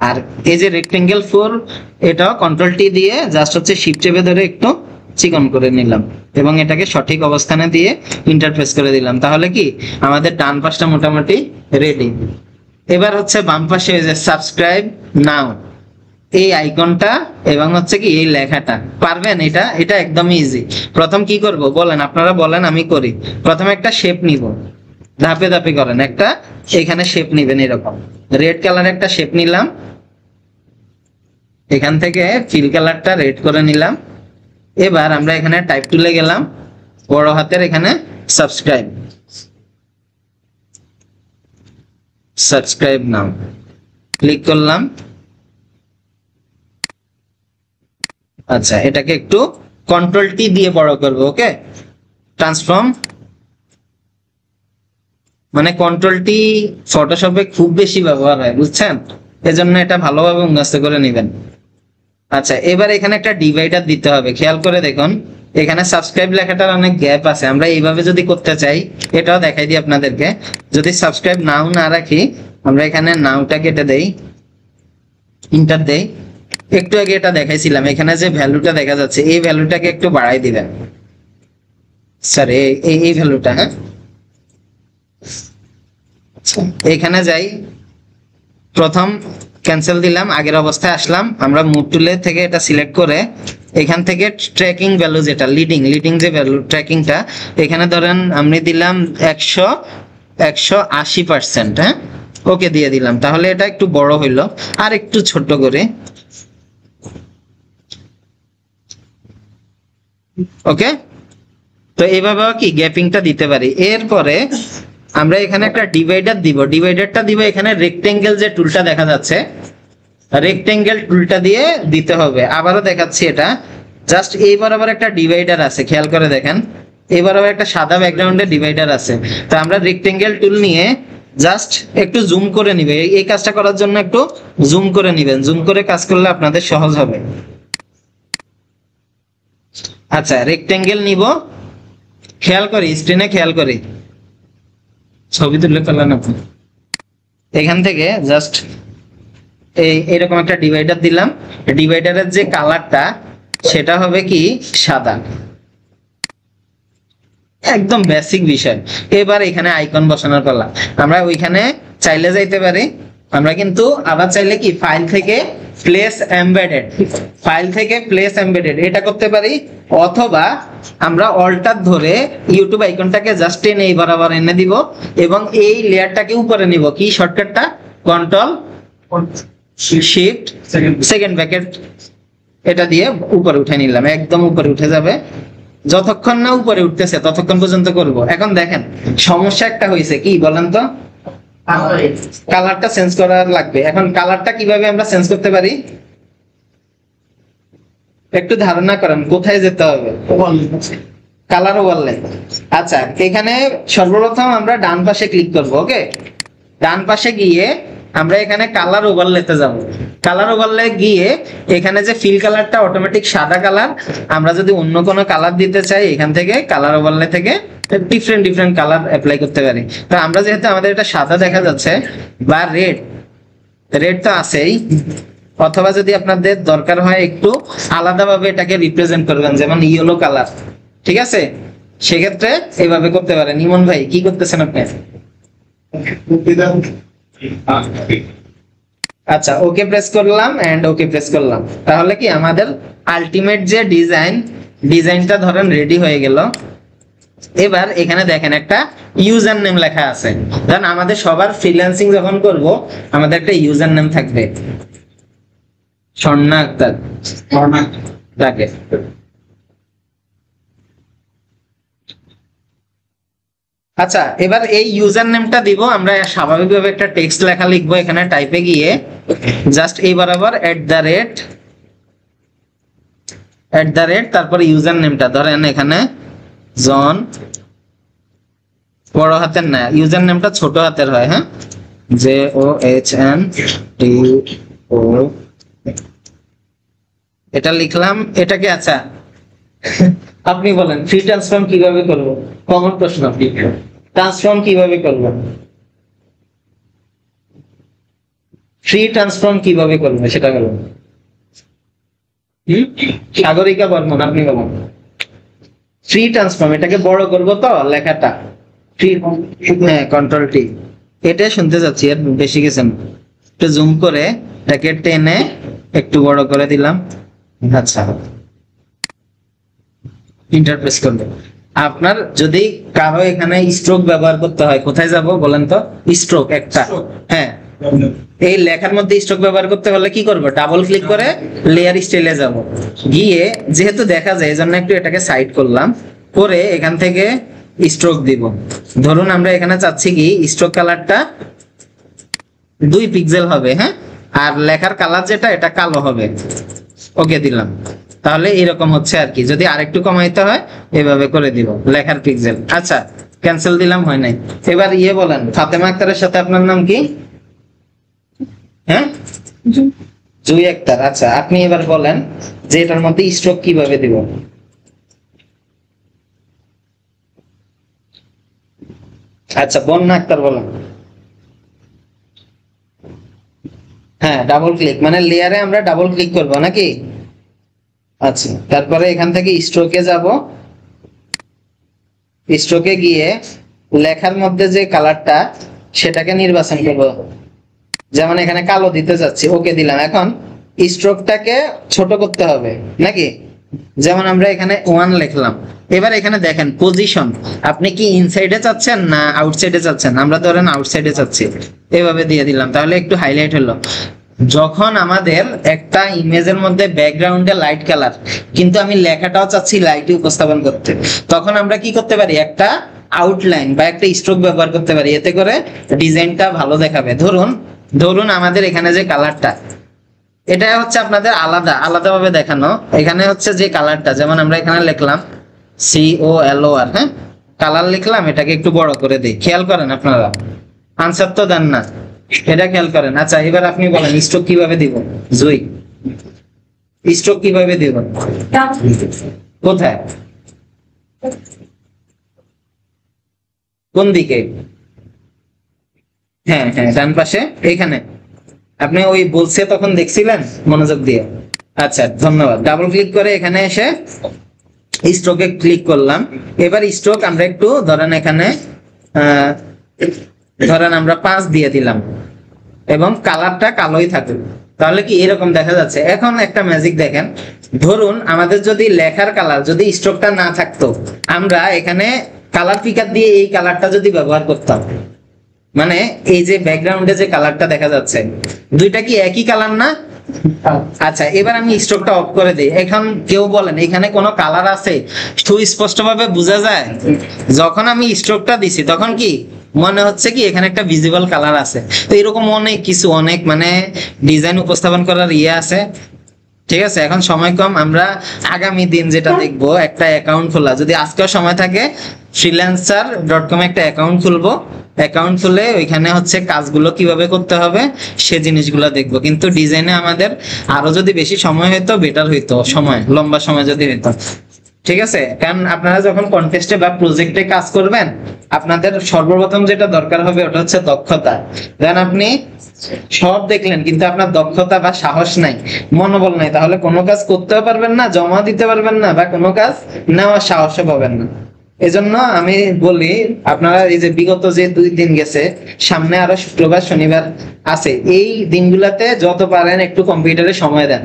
আর এই যে রেক্টেঙ্গেল 4, এটাও কন্ট্রোল টি দিয়ে জাস্ট হচ্ছে শিফট চেপে ধরে একটু চিকন করে নিলাম, এবং এটাকে সঠিক অবস্থানে দিয়ে ইন্টারফেস করে দিলাম। তাহলে কি আমাদের ডান পাশটা মোটামুটি রেডি। এবার হচ্ছে বাম পাশে এই যে সাবস্ক্রাইব নাও, এই আইকনটা এবং হচ্ছে কি এই লেখাটা, পারবেন? এটা এটা একদমই ইজি। প্রথম কি করব বলেন, আপনারা বলেন, আমি করি। প্রথমে একটা শেপ নিব, ধাপে ধাপে করেন। একটা এখানে শেপ নিবেন, এরকম রেড কালার একটা শেপ নিলাম, এখান থেকে ফিল কালারটা রেড করে নিলাম। এবার আমরা এখানে টাইপ টুলে গেলাম, বড় হাতের এখানে সাবস্ক্রাইব, সাবস্ক্রাইব নাও ক্লিক করলাম। আচ্ছা, এটাকে একটু কন্ট্রোল টি দিয়ে বড় করব। ওকে, ট্রান্সফর্ম, মানে কন্ট্রোল টি ফটোশপে খুব বেশি ব্যবহার হয়, বুঝছেন? এজন্য এটা ভালোভাবে মুখস্থ করে নেবেন। আচ্ছা, এবার এখানে একটা ডিভাইডার দিতে হবে। খেয়াল করে দেখুন, এখানে সাবস্ক্রাইব লেখাটার অনেক গ্যাপ আছে। আমরা এইভাবে যদি করতে চাই, এটাও দেখাই দিই আপনাদেরকে। যদি সাবস্ক্রাইব নাও না রাখি, আমরা এখানে নাওটা কেটে দেই, ইন্টার দেই। একটু আগে এটা দেখাইছিলাম, এখানে যে ভ্যালুটা দেখা যাচ্ছে এই ভ্যালুটাকে একটু বাড়াই দিবেন। স্যার এই ভ্যালুটা, হ্যাঁ, এখানে যাই, প্রথম ক্যান্সেল দিলাম, আগের অবস্থায় আসলাম। আমরা মুভ টুলে থেকে এটা সিলেক্ট করে এখান থেকে ট্র্যাকিং ভ্যালু যেটা লিডিং যে ভ্যালু ট্র্যাকিংটা, এখানে ধরেন আমি দিলাম 180%। হ্যাঁ, ওকে দিয়ে দিলাম। তাহলে এটা একটু বড় হইলো, আর একটু ছোট করে। ওকে, তো এইভাবে কি গ্যাপিংটা দিতে পারি। এরপরে আমরা এখানে একটা ডিভাইডার দিব, ডিভাইডারটা দিব এখানে রেক্টেঙ্গেল যে টুলটা দেখা যাচ্ছে, রেক্টেঙ্গেল টুলটা দিয়ে দিতে হবে। আবারও দেখাচ্ছি, এটা জাস্ট এই বরাবর একটা ডিভাইডার আছে, খেয়াল করে দেখেন এই বরাবর একটা সাদা ব্যাকগ্রাউন্ডে ডিভাইডার আছে। তো আমরা রেক্টেঙ্গেল টুল নিয়ে জাস্ট একটু জুম করে নিবে, এই কাজটা করার জন্য একটু জুম করে নিবেন, জুম করে কাজ করলে আপনাদের সহজ হবে। আচ্ছা রেক্টেঙ্গেল নিব, খেয়াল করি স্ক্রিনে, খেয়াল করি ছবি তুলে ফেলেন আপনি। এখান থেকে জাস্ট এইরকম একটা ডিভাইডার দিলাম, ডিভাইডারের যে কালারটা সেটা হবে কি সাদা, একদম বেসিক বিষয়। এবার এখানে আইকন বসানোর পালা। আমরা ওইখানে চাইলে যাইতে পারি, আমরা কিন্তু আবার চাইলে কি ফাইল থেকে প্লেস এমবেডেড, ফাইল থেকে প্লেস এমবেডেড এটা করতে পারি, অথবা আমরা অল্টার ধরে ইউটিউব আইকনটাকে জাস্ট টেনে এই বরাবর এনে দিব এবং এই লেয়ারটাকে উপরে নিব, কি শর্টকাটটা কন্ট্রোল শিফট সেকেন্ড ব্র্যাকেট, এটা দিয়ে উপরে উঠে নিলাম, একদম উপরে উঠে যাবে। যতক্ষণ না উপরে উঠতেছে ততক্ষণ পর্যন্ত করব। এখন দেখেন সমস্যা একটা হয়েছে, কি বলেন তো, কালারটা চেঞ্জ করা লাগবে। এখন কালারটা কিভাবে আমরা চেঞ্জ করতে পারি একটু ধারণা করেন, কোথায় যেতে হবে, কালার ওভারলে। আচ্ছা এখানে সর্বপ্রথম আমরা ডান পাশে ক্লিক করব, ওকে, ডান পাশে গিয়ে আমরা এখানে কালার ওভারলেতে যাব। কালার ওভারলে গিয়ে এখানে যে ফিল কালারটা অটোমেটিক সাদা কালার, আমরা যদি অন্য কোনো কালার দিতে চাই এখান থেকে কালার ওভারলে থেকে ডিফারেন্ট ডিফারেন্ট কালার অ্যাপ্লাই করতে পারি। তো আমরা যেহেতু আমাদের এটা সাদা দেখা যাচ্ছে বা রেড, রেড তো আছেই, অথবা যদি আপনাদের দরকার হয় একটু আলাদাভাবে এটাকে রিপ্রেজেন্ট করবেন, যেমন ইয়েলো কালার, ঠিক আছে, সেক্ষেত্রে এইভাবে করতে পারেন। ইমন ভাই কি করতেছেন আপনি? আচ্ছা ওকে প্রেস করলাম এন্ড ওকে প্রেস করলাম, তাহলে কি আমাদের আলটিমেট যে ডিজাইনটা ধরেন রেডি হয়ে গেল। এবার এখানে দেখেন একটা ইউজার নেম লেখা আছে, ধরেন আমাদের সবার ফ্রিল্যান্সিং যখন করব আমাদের একটা ইউজার নেম থাকবে, স্বর্ণা আক্তার থাকে। আচ্ছা এবার এই ইউজার নেমটা দিব, আমরা স্বাভাবিকভাবে একটা টেক্সট লেখা লিখবো, এখানে টাইপে গিয়ে জাস্ট এই বরাবর @, তারপর ইউজার নেমটা ধরেন এখানে জন, বড় হাতের না, ইউজার নেমটা ছোট হাতের হয়, হ্যাঁ, JOHNTO, এটা লিখলাম। এটাকে আচ্ছা আপনি বলেন ফ্রি ট্রান্সফর্ম কিভাবে করব, কমন প্রশ্ন, ট্রান্সফর্ম কিভাবে করব, ফ্রি ট্রান্সফর্ম কিভাবে করব সেটা বলুন। সাগরিকা বর্মন আপনি বলুন ফ্রি ট্রান্সফর্ম, এটাকে বড় করব তো লেখাটা, ফ্রি, হ্যাঁ কন্ট্রোল টি, এটা শুনতে যাচ্ছি আর বেশি কিছু না, একটু জুম করে এটাকে টেনে একটু বড় করে দিলাম। আচ্ছা ইন্টারপ্রেস করবে। আপনার যদি কারো এখানে স্ট্রোক ব্যবহার করতে হয় কোথায় যাব বলেন তো, স্ট্রোক একটা, হ্যাঁ এই লেখার মধ্যে স্ট্রোক ব্যবহার করতে হলে কি করব, ডাবল ক্লিক করে লেয়ার স্টাইলে যাব, গিয়ে যেহেতু দেখা যায় এজন্য একটু এটাকে সাইড করলাম, করে এখান থেকে স্ট্রোক দিব। ধরুন আমরা এখানে চাচ্ছি কি স্ট্রোক কালারটা 2 পিক্সেল হবে, হ্যাঁ, আর লেখার কালার যেটা এটা কালো হবে, ওকে দিলাম। তাহলে এরকম হচ্ছে আর কি, যদি আরেকটু কমাইতে হয় এভাবে করে দিব লেখার পিক্সেল। আচ্ছা ক্যান্সেল দিলাম, হয় নাই। এবার ইয়ে বলেন ফাতেমা আক্তারের সাথে আপনার নাম কি, হ্যাঁ জুই আক্তার। আচ্ছা আপনি এবার বলেন যে এটার মধ্যে স্ট্রোক কিভাবে দিব। আচ্ছা বন্যা আক্তার বলেন। হ্যাঁ ডাবল ক্লিক, মানে লেয়ারে আমরা ডাবল ক্লিক করব নাকি। আচ্ছা তারপরে এখান থেকে স্ট্রোকে যাব, স্ট্রোকে গিয়ে লেখার মধ্যে যে কালারটা সেটাকে নির্বাচন করব, যেমন এখানে কালো দিতে যাচ্ছি, ওকে দিলাম। এখন স্ট্রোকটাকে ছোট করতে হবে নাকি, যেমন আমরা এখানে 1 লিখলাম। এবার এখানে দেখেন পজিশন, আপনি কি ইনসাইডে চাচ্ছেন না আউটসাইডে চাচ্ছেন, আমরা ধরেন আউটসাইডে চাচ্ছি, এভাবে দিয়ে দিলাম, তাহলে একটু হাইলাইট হলো। যখন আমাদের একটা ইমেজের মধ্যে ব্যাকগ্রাউন্ডে লাইট কালার, কিন্তু আমি লেখাটাও চাচ্ছি লাইটে উপস্থাপন করতে, তখন আমরা কি করতে পারি, একটা আউটলাইন বা একটা স্ট্রোক ব্যবহার করতে পারি, এতে করে ডিজাইনটা ভালো দেখাবে। ধরুন ধরুন আমাদের এখানে যে কালারটা, এটা হচ্ছে আপনাদের আলাদাভাবে দেখানো। এখানে হচ্ছে যে কালারটা, যেমন আমরা এখানে লিখলাম COLOR, হ্যাঁ, কালার লিখলাম, এটাকে একটু বড় করে দিই। খেয়াল করেন আপনারা, আনসার তো দেন না, এটা খেয়াল করেন। আচ্ছা এবার আপনি বলেন স্ট্রোক কিভাবে দিব? জুই, স্ট্রোক কিভাবে দিব? কোথায়, কোন দিকে? হ্যাঁ হ্যাঁ, ডান পাশে, এখানে। আপনি ওই বলছে তখন দেখছিলেন মনোযোগ দিয়ে? আচ্ছা ধন্যবাদ। ডাবল ক্লিক করে এখানে এসে স্ট্রোকে ক্লিক করলাম। এবার স্ট্রোক আমরা একটু ধরেন এখানে ধরেন আমরা 5 দিয়ে দিলাম এবং কালারটা কালোই থাকুক, তাহলে কি এরকম দেখা যাচ্ছে। এখন একটা ম্যাজিক দেখেন, ধরুন আমাদের যদি লেখার কালার, যদি স্ট্রোকটা না থাকতো, আমরা এখানে কালার পিকার দিয়ে এই কালারটা যদি ব্যবহার করতাম, মানে এই যে ব্যাকগ্রাউন্ডে যে কালারটা দেখা যাচ্ছে, দুইটা কি একই কালার না? আচ্ছা এবার আমি স্ট্রোকটা অফ করে দিই। এখন কেউ বলেন এখানে কোনো কালার আছে? সুস্পষ্টভাবে বোঝা যায়। যখন আমি স্ট্রোকটা দিছি তখন কি মনে হচ্ছে কি এখানে একটা ভিজিবল কালার আছে। তো এরকম অনেক কিছু, অনেক মানে ডিজাইন উপস্থাপন করার ইয়ে আছে। ঠিক আছে, এখন সময় কম, আমরা আগামী দিন যেটা দেখবো, একটা অ্যাকাউন্ট খোলা, যদি আজকেও সময় থাকে freelancer.com একটা অ্যাকাউন্ট খুলবো। অ্যাকাউন্ট খুলে ওইখানে হচ্ছে কাজগুলো কিভাবে করতে হবে সে জিনিসগুলো দেখবো। কিন্তু ডিজাইনে আমাদের আরো যদি বেশি সময় হইতো বেটার হইতো, সময় লম্বা সময় যদি হইতো। ঠিক আছে, কারণ আপনারা যখন কন্টেস্টে বা প্রজেক্টে কাজ করবেন, আপনাদের সর্বপ্রথম যেটা দরকার হবে ওটা হচ্ছে দক্ষতা। দেন আপনি সব দেখলেন কিন্তু আপনার দক্ষতা বা সাহস নাই, মনোবল নাই, তাহলে কোনো কাজ করতেও পারবেন না, জমা দিতে পারবেন না, বা কোনো কাজ নেওয়ার সাহসও পাবেন না। এজন্য আমি বলি আপনারা এই যে বিগত যে 2 দিন গেছে, সামনে আরো শুক্রবার শনিবার আছে, এই দিনগুলাতে যত পারেন একটু কম্পিউটারে সময় দেন।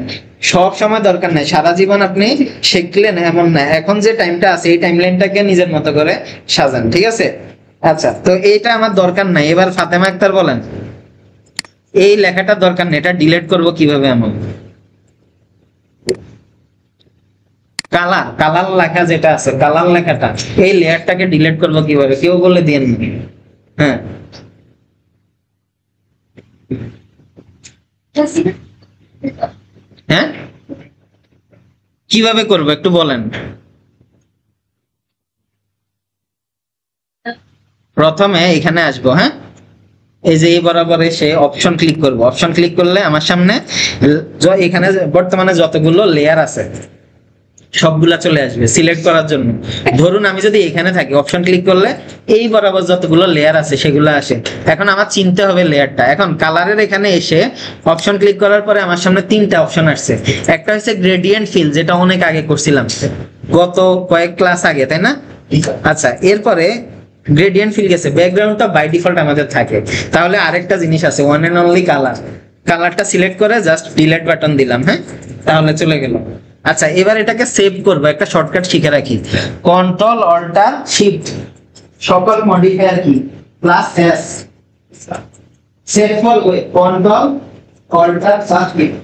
সব সময় দরকার নাই, সারা জীবন আপনি শিখলেন এমন না। এখন যে টাইমটা আছে এই টাইমলাইনটাকে নিজের মতো করে সাজান, ঠিক আছে? আচ্ছা, তো এইটা আমার দরকার নাই। এবার ফাতেমা আক্তার বলেন, এই লেখাটা দরকার নেই, এটা ডিলিট করব কিভাবে? এমন কালার লেখা যেটা আছে, কালার লেখাটা, এই লেয়ারটাকে ডিলিট করব কিভাবে? কেউ বলে দিয়েন না। হ্যাঁ হ্যাঁ, কিভাবে করব একটু বলেন। প্রথমে এখানে আসবো, হ্যাঁ, এই যে এই বরাবর এসে অপশন ক্লিক করব। অপশন ক্লিক করলে আমার সামনে এখানে বর্তমানে যতগুলো লেয়ার আছে সবগুলা চলে আসবে সিলেক্ট করার জন্য। ধরুন আমি যদি এখানে থাকি, অপশন ক্লিক করলে এই বরাবর যতগুলো লেয়ার আছে সেগুলো আসে। এখন আমার চিনতে হবে লেয়ারটা। এখন কালারের এখানে এসে অপশন ক্লিক করার পরে আমার সামনে 3টা অপশন আসছে। একটা হচ্ছে গ্রেডিয়েন্ট ফিল, যেটা অনেক আগে করছিলাম, গত কয়েক ক্লাস আগে, তাই না? আচ্ছা, এরপরে গ্রেডিয়েন্ট ফিল গেছে, ব্যাকগ্রাউন্ডটা বাই ডিফল্ট আমাদের থাকে। তাহলে আরেকটা জিনিস আছে, ওয়ান এন্ড অনলি কালার। কালারটা সিলেক্ট করে জাস্ট ডিলিট বাটন দিলাম, হ্যাঁ, তাহলে চলে গেল। আচ্ছা, এবার এটাকে সেভ করব, একটা শর্টকাট শিখে রাখি, কন্ট্রোল অল্টার শিফট, সকল modifier key plus S, save for web, control alter shift.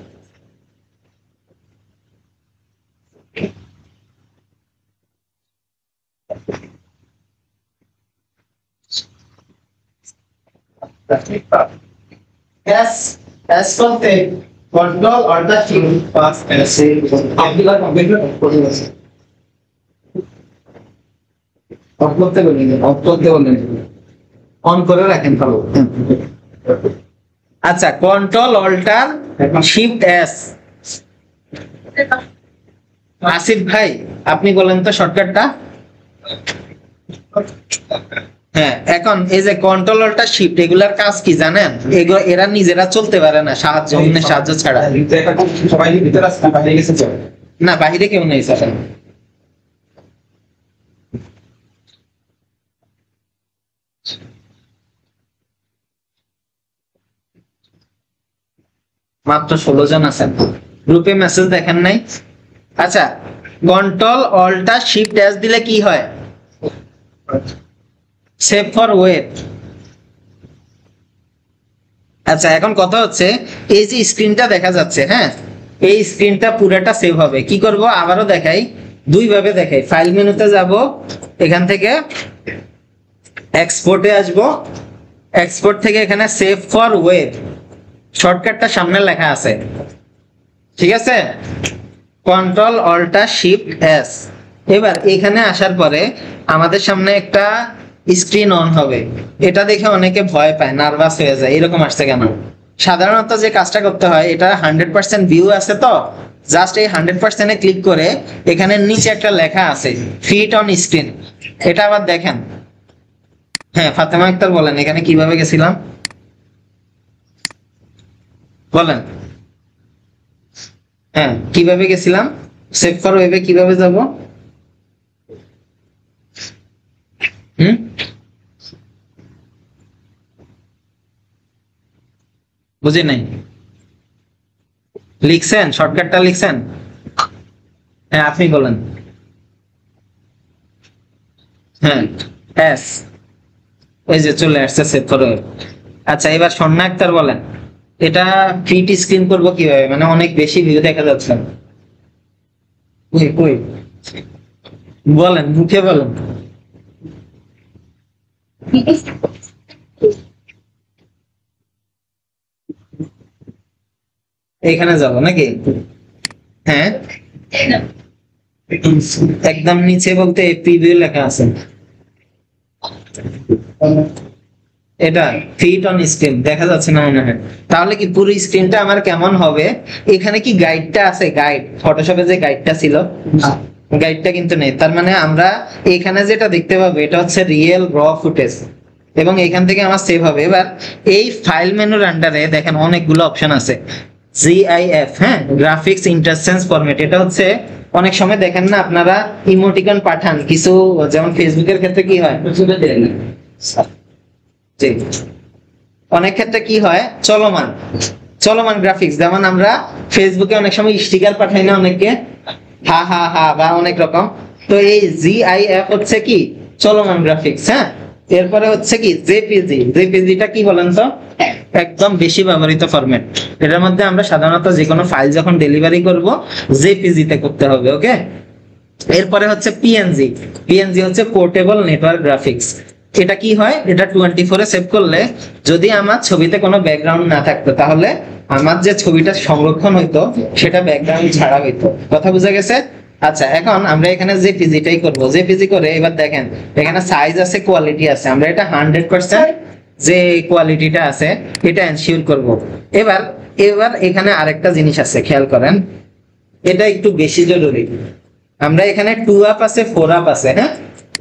S করতে control alter shift plus S, আপনি কম্পিউটার করে আছে অফ করতে বলেন, অফ করতে বলেন, অন করে রাখেন ভালো। আচ্ছা, control alter shift S. Asif ভাই আপনি বলেন তো শর্টকাটটা। হ্যাঁ, এখন এই যে কন্ট্রোল অল্টার শিফট, এগুলার কাজ কি জানেন? এগুলো এরা নিজেরা চলতে পারে না সাহায্য, অন্যের সাহায্য ছাড়া। সবাই ভিতরে আসছে, বাইরে গেছে তো? না, বাইরে কেউ নেই স্যার, মাত্র 16 জন আছেন গ্রুপে, মেসেজ দেখেন নাই? আচ্ছা, কন্ট্রোল অল্টার শিফট এস দিলে কি হয়? Save for web. আচ্ছা, এখন কথা হচ্ছে এই যে স্ক্রিনটা দেখা যাচ্ছে, হ্যাঁ, এই স্ক্রিনটা পুরোটা সেভ হবে। কি করব? আবারও দেখাই, 2 ভাবে দেখাই। ফাইল মেনুতে যাব, এখান থেকে এক্সপোর্টে আসবো, এক্সপোর্ট থেকে এখানে সেভ ফর ওয়েব শর্টকাটটা সামনে লেখা আছে, ঠিক আছে, কন্ট্রোল অল্টার শিফট এস। এবার এখানে আসার পরে আমাদের সামনে একটা স্ক্রিন অন হবে, এটা দেখে অনেকে ভয় পায়, নার্ভাস হয়ে যায়, এরকম আসছে কেন? সাধারণত যে কাজটা করতে হয়, এটা 100% ভিউ আছে, তো জাস্ট এই 100%-এ ক্লিক করে এখানে নিচে একটা লেখা আছে ফিট অন স্ক্রিন, এটা আবার দেখেন। হ্যাঁ ফাতেমা আক্তার বলেন এখানে কিভাবে গেছিলাম বলেন। হ্যাঁ কিভাবে গেছিলাম, সেভ ফর ওয়েবে কিভাবে যাব? বুঝি নাই, লিখছেন শর্টকাটটা লিখছেন? হ্যাঁ আপনি বলেন। হ্যাঁ এস, ওই যে চলে আসছে সেভ ফর ওয়েব। আচ্ছা এবার সন্না আক্তার বলেন এটা ফিট স্ক্রিন করব কিভাবে, মানে অনেক বেশি ভিউ দেখা যাচ্ছে। কই কই বলেন, মুখে বলেন। এখানে যাব নাকি? হ্যাঁ একদম নিচে বলতে প্রিভিউ লেখা আছে, এটা ফিট অন স্ক্রিন দেখা যাচ্ছে না মনে হয়। তাহলে কি পুরো স্ক্রিনটা আমার কেমন হবে? এখানে কি গাইডটা আছে? গাইড ফটোশপে যে গাইডটা ছিল, গাইডটা কিন্তু নেই। তার মানে আমরা এখানে যেটা দেখতে পাবো এটা হচ্ছে রিয়েল র ফুটেজ, এবং এখান থেকে আমার সেভ হবে। এবার এই ফাইল মেনুর আন্ডারে দেখেন অনেকগুলো অপশন আছে, জিআইএফ, হ্যাঁ গ্রাফিক্স ইন্টারফেস ফরম্যাট। এটা হচ্ছে অনেক সময় দেখেন না আপনারা ইমোটিকন পাঠান কিছু, যেমন ফেসবুকের ক্ষেত্রে কি হয়, অনেক ক্ষেত্রে কি হয় চলমান চলমান গ্রাফিক্স, যেমন আমরা ফেসবুকে অনেক সময় স্টিকার পাঠাই না অনেককে, হা হা হা বা অনেক রকম। তো এই জিআইএফ হচ্ছে কি চলমান গ্রাফিক্স, হ্যাঁ। এরপরে হচ্ছে কি জেপিজি, জেপিজিটা কি বলেন তো? একদম বেশি ব্যবহৃত ফরম্যাট। এটার মধ্যে আমরা সাধারণত যে কোনো ফাইল যখন ডেলিভারি করব জেপিজি তে করতে হবে, ওকে। এরপরে হচ্ছে পিএনজি, পিএনজি হচ্ছে পোর্টেবল নেটওয়ার্ক গ্রাফিক্স। এটা কি হয়, এটা 24 এ সেভ করলে যদি আমার ছবিতে কোনো ব্যাকগ্রাউন্ড না থাকতো তাহলে আমার যে ছবিটা সংরক্ষণ হইতো সেটা ব্যাকগ্রাউন্ড ছাড়া হইতো। কথা বোঝা গেছে? আচ্ছা এখন আমরা এখানে জেপিজিটাই করব, জেপিজি করে এবার দেখেন এখানে সাইজ আছে, কোয়ালিটি আছে, আমরা এটা 100% যে কোয়ালিটিটা আছে এটা এনশিওর করব। এবার এবার এখানে আরেকটা জিনিস আছে খেয়াল করেন, এটা একটু বেশি জরুরি। আমরা এখানে 2 আপ আছে 4 আপ আছে, হ্যাঁ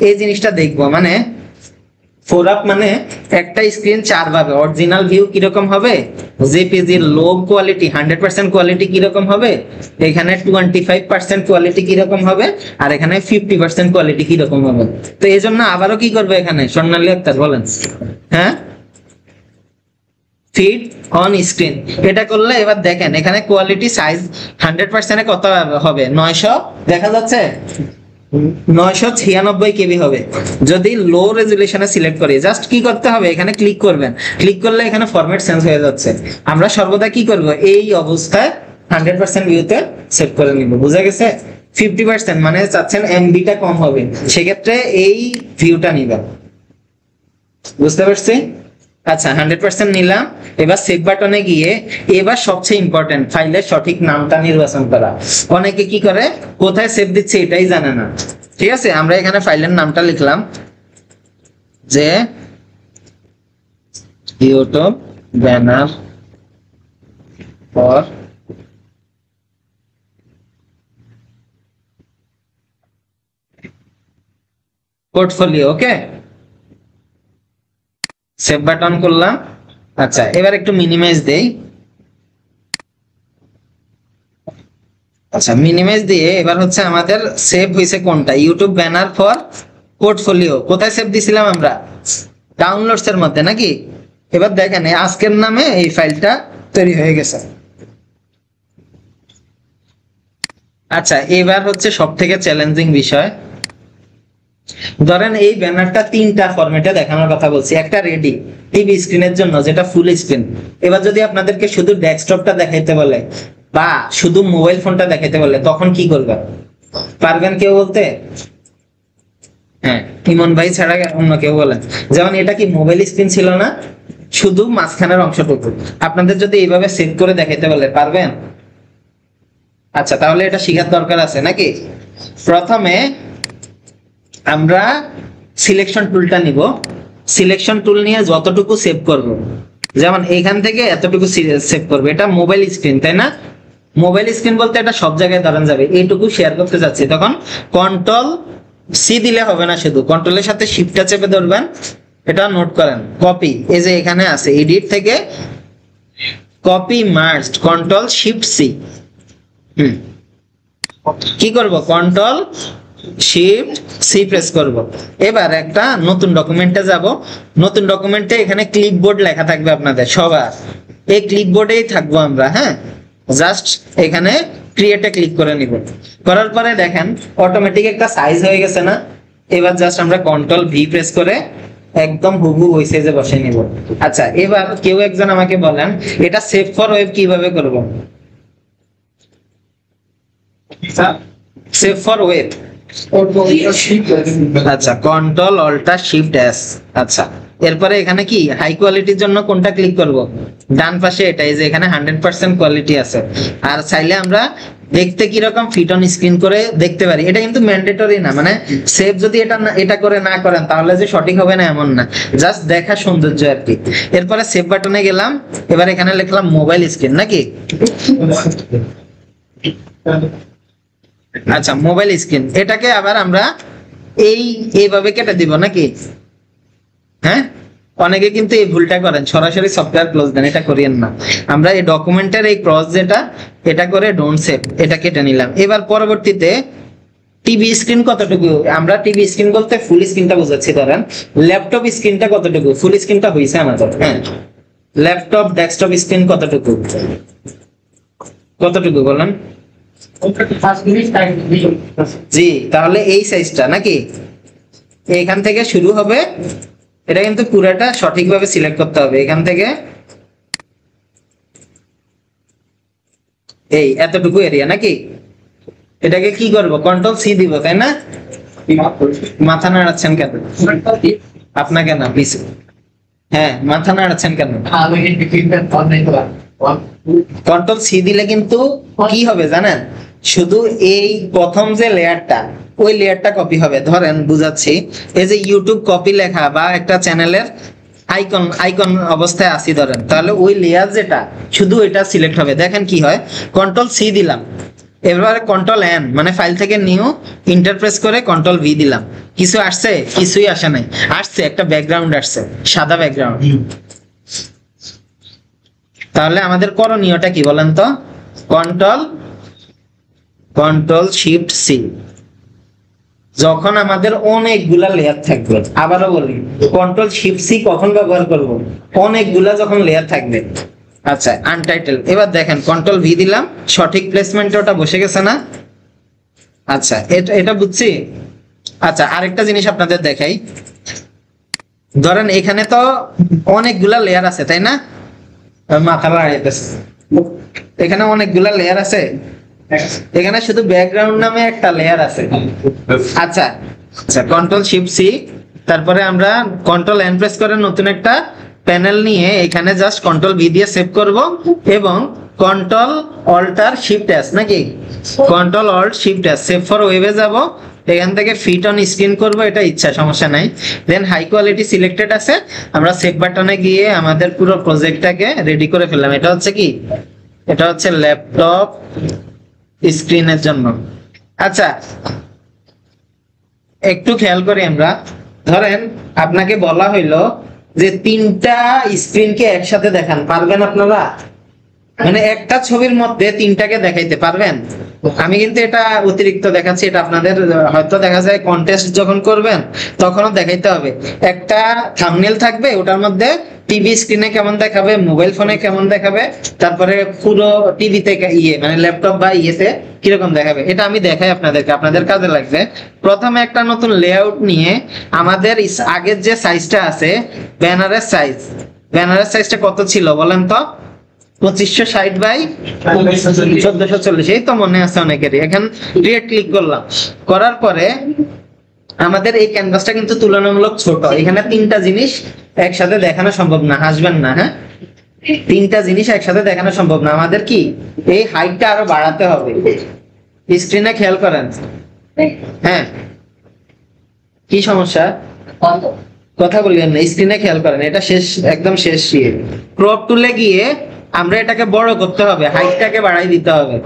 এই জিনিসটা দেখবো। মানে 4 আপ মানে একটা স্ক্রিন 4 ভাবে, অরিজিনাল ভিউ কিরকম হবে, জেপিজি লো কোয়ালিটি 100% কোয়ালিটি কিরকম হবে, এখানে 25% কোয়ালিটি কিরকম হবে, আর এখানে 50% কোয়ালিটি কিরকম হবে। তো এই জন্য আবারও কি করবো এখানে, স্বর্ণালী আক্তার বলেন। হ্যাঁ ফিট অন স্ক্রিন, এটা করলে এবার দেখেন এখানে কোয়ালিটি সাইজ 100% কত হবে, 900 দেখা যাচ্ছে, 996 কেবি হবে। যদি লো রেজুলেশনে সিলেক্ট করি, জাস্ট কি করতে হবে এখানে ক্লিক করবেন, ক্লিক করলে এখানে ফরম্যাট চেঞ্জ হয়ে যাচ্ছে। আমরা সর্বদা কি করব, এই অবস্থায় 100% ভিউতে সেট করে নিব, বুঝা গেছে? 50% মানে চাচ্ছেন এমবিটা কম হবে, সেক্ষেত্রে এই ভিউটা নিবেন, বুঝতে পারছি? আচ্ছা 100% নিলাম। এবার সেভ বাটনে গিয়ে এবার সবচেয়ে ইম্পর্টেন্ট ফাইলের সঠিক নামটা নির্বাচন করা। অনেকে কি করে কোথায় সেভ দিচ্ছে এটাই জানে না, ঠিক আছে। আমরা এখানে ফাইলের নামটা লিখলাম যে YouTube banner for portfolio, okay. Save button করলাম। আচ্ছা এবার একটু মিনিমাইজ দেই। আচ্ছা মিনিমাইজ দিয়ে এবার হচ্ছে আমাদের সেভ হয়েছে কোনটা, ইউটিউব ব্যানার ফর পোর্টফোলিও। কোথায় সেভ দিছিলাম আমরা, ডাউনলোডস এর মধ্যে নাকি? এবার দেখেন আজকের নামে এই ফাইলটা তৈরি হয়ে গেছে। আচ্ছা এবার হচ্ছে সব থেকে চ্যালেঞ্জিং বিষয়, ধরেন এই ব্যানারটা 3টা ফরম্যাটে দেখানোর কথা বলছি। একটা রেডি টিভি স্ক্রিনের জন্য যেটা ফুল স্ক্রিন। এবার যদি আপনাদেরকে শুধু ডেস্কটপটা দেখাইতে বলে বা শুধু মোবাইল ফোনটা দেখাইতে বলে তখন কি করবে, পারবেন কেউ বলতে? হ্যাঁ, ইমন ভাই ছাড়া অন্য কেউ বলেন। যেমন এটা কি মোবাইল স্ক্রিন ছিল না, শুধু মাঝখানের অংশটুকু। আপনাদের যদি এইভাবে সেভ করে দেখাইতে বলে পারবেন? আচ্ছা, তাহলে এটা শেখার দরকার আছে নাকি? প্রথমে আমরা সিলেকশন টুলটা নিব। সিলেকশন টুল নিয়ে যতটুকু সেভ করব, যেমন এইখান থেকে এতটুকু সেভ করবে। এটা মোবাইল স্ক্রিন, তাই না? মোবাইল স্ক্রিন বলতে এটা সব জায়গায় ধরেন যাবে, এইটুকু শেয়ার করতে যাচ্ছি, তখন কন্ট্রোল সি দিলে হবে না, শুধু কন্ট্রোলের সাথে শিফটটা চেপে ধরবেন। এটা নোট করেন, কপি, এই যে এখানে আছে এডিট থেকে copy merged, control shift C. কি করব? কন্ট্রোল শিফট সি প্রেস করব। এবার একটা নতুন ডকুমেন্টে যাব। নতুন ডকুমেন্টে এখানে ক্লিপবোর্ড লেখা থাকবে আপনাদের সবার, এই ক্লিপবোর্ডেই থাকবো আমরা। হ্যাঁ, জাস্ট এখানে ক্রিয়েটে ক্লিক করে নিব। করার পরে দেখেন অটোমেটিক একটা সাইজ হয়ে গেছে না? এবার জাস্ট আমরা কন্ট্রোল ভি প্রেস করে একদম হুবহু ওই সাইজে বসিয়ে নিব। আচ্ছা, এবার কেউ একজন আমাকে বলেন এটা সেভ ফর ওয়েব কিভাবে করব? সেভ ফর ওয়েব, আচ্ছা, কন্ট্রোল অল্টার শিফট এস। আচ্ছা, এরপরে এখানে কি হাই কোয়ালিটির জন্য কোনটা ক্লিক করব? ডান পাশে এটাই, যে এখানে 100% কোয়ালিটি আছে। আর চাইলে আমরা দেখতে কি রকম ফিট অন স্ক্রিন করে দেখতে পারি। এটা কিন্তু ম্যান্ডেটরি না, মানে সেভ যদি এটা করে না করেন তাহলে যে সঠিক হবে না এমন না, জাস্ট দেখা সৌন্দর্য আর কি। এরপরে সেভ বাটনে গেলাম, এবার এখানে লিখলাম মোবাইল স্ক্রিন নাকি? আচ্ছা, মোবাইল স্ক্রিন, এটাকে আবার আমরা এইভাবে কেটে দিব নাকি? হ্যাঁ, অনেকে কিন্তু এই ভুলটা করেন, সরাসরি সফটওয়্যার ক্লোজ দেন, এটা করিয়েন না। আমরা এই ডকুমেন্টের এই ক্রস যেটা, এটা করে ডোন্ট সেভ, এটা কেটে নিলাম। এবার পরবর্তীতে টিভি স্ক্রিন কতটুকু? আমরা টিভি স্ক্রিন বলতে ফুল স্ক্রিনটা বোঝাচ্ছি। ধরেন ল্যাপটপ স্ক্রিনটা কতটুকু? ফুল স্ক্রিনটা হইছে আমাদের। হ্যাঁ, ল্যাপটপ ডেস্কটপ স্ক্রিন কতটুকু? কতটুকু বলেন? জি, তাহলে এই সাইজটা নাকি? এখান থেকে শুরু হবে, এটা কিন্তু পুরাটা সঠিকভাবে সিলেক্ট করতে হবে। এখান থেকে এই এতটুকু এরিয়া নাকি? এটাকে কি করব? কন্ট্রোল সি দিব, তাই না? মাথা নাড়াচ্ছেন কেন? আপনাকে না, প্লিজ। হ্যাঁ, মাথা নাড়াচ্ছেন কেন? কন্ট্রোল সি দিলে কিন্তু কি হবে জানেন? শুধু এই প্রথম যে লেয়ারটা, ওই লেয়ারটা কপি হবে। ধরেন বুঝাচ্ছি, এই যে ইউটিউব কপি লেখা বা একটা চ্যানেলের আইকন অবস্থায় আসি ধরেন, তাহলে ওই লেয়ার যেটা শুধু এটা সিলেক্ট হবে। দেখেন কি হয়, কন্ট্রোল সি দিলাম, এবারে কন্ট্রোল এন মানে ফাইল থেকে নিউ ইন্টারপ্রেস করে কন্ট্রোল ভি দিলাম। কিছু আসছে? কিছুই আসে নাই। আসছে একটা ব্যাকগ্রাউন্ড, আসছে সাদা ব্যাকগ্রাউন্ড। তাহলে আমাদের করণীয়টা কি বলেন তো? Control shift C. যখন আমাদের অনেকগুলা লেয়ার থাকবে, আবারও বলি কন্ট্রোল শিফট সি কখন ব্যবহার করব? অনেকগুলা যখন লেয়ার থাকবে। আচ্ছা, আনটাইটেল। এবার দেখেন কন্ট্রোল ভি দিলাম, সঠিক প্লেসমেন্টে ওটা বসে গেছে না? আচ্ছা, এটা বুঝছি। আচ্ছা, আরেকটা জিনিস আপনাদের দেখাই। ধরেন এখানে তো অনেকগুলা লেয়ার আছে, তাই না? মাথা লাগাইতেছে। এখানে অনেকগুলা লেয়ার আছে, এখানে শুধু ব্যাকগ্রাউন্ড নামে একটা লেয়ার আছে। আচ্ছা আচ্ছা, কন্ট্রোল শিফট সি, তারপরে আমরা কন্ট্রোল এন প্রেস করে নতুন একটা প্যানেল নিয়ে এখানে জাস্ট কন্ট্রোল ভি দিয়ে সেভ করব এবং কন্ট্রোল অল্টার শিফট এস নাকি? Control alt shift S, save for ওয়েবে যাব, এখান থেকে ফিট অন স্ক্রিন করব, এটা ইচ্ছা, সমস্যা নাই। দেন হাই কোয়ালিটি সিলেক্টেড আছে, আমরা সেভ বাটনে গিয়ে আমাদের পুরো প্রজেক্টটাকে রেডি করে ফেললাম। এটা হচ্ছে কি? এটা হচ্ছে ল্যাপটপ স্ক্রিনের জন্য। আচ্ছা, একটু খেয়াল করি আমরা। ধরেন আপনাকে বলা হইলো যে 3টা স্ক্রিনকে একসাথে দেখান, পারবেন আপনারা? মানে একটা ছবির মধ্যে 3টাকে দেখাইতে পারবেন? আমি কিন্তু এটা অতিরিক্ত দেখাচ্ছি, এটা আপনাদের হয়তো দেখা যায় কন্টেস্ট যখন করবেন তখনও দেখাইতে হবে। একটা থাম্বনেল থাকবে, ওটার মধ্যে টিভি স্ক্রিনে কেমন দেখাবে, মোবাইল ফোনে কেমন দেখাবে, তারপরে পুরো টিভিতে মানে ল্যাপটপ বা ইয়েতে কিরকম দেখাবে, এটা আমি দেখাই আপনাদেরকে, আপনাদের কাজে লাগবে। প্রথমে একটা নতুন লেআউট নিয়ে আমাদের আগের যে সাইজটা আছে, ব্যানারের সাইজটা কত ছিল বলেন তো? 2560 বাই 1440, এই তো মনে আছে অনেকেরই। এখন ক্রিয়েট ক্লিক করলাম, করার পরে আমাদের এই ক্যানভাসটা কিন্তু তুলনামূলক ছোট, এখানে তিনটা জিনিস একসাথে দেখানো সম্ভব না, হাসবেন না হ্যাঁ, তিনটা জিনিস একসাথে দেখানো সম্ভব না, আমাদের কি এই হাইটটা আরো বাড়াতে হবে। স্ক্রিনে খেয়াল করেন, হ্যাঁ কি সমস্যা, কথা বললেন না, স্ক্রিনে খেয়াল করেন, এটা শেষ, একদম শেষ। ক্রপ টুলে গিয়ে আমরা এটাকে বড় করতে হবে, হাইটটাকে বাড়াই দিতে হবে।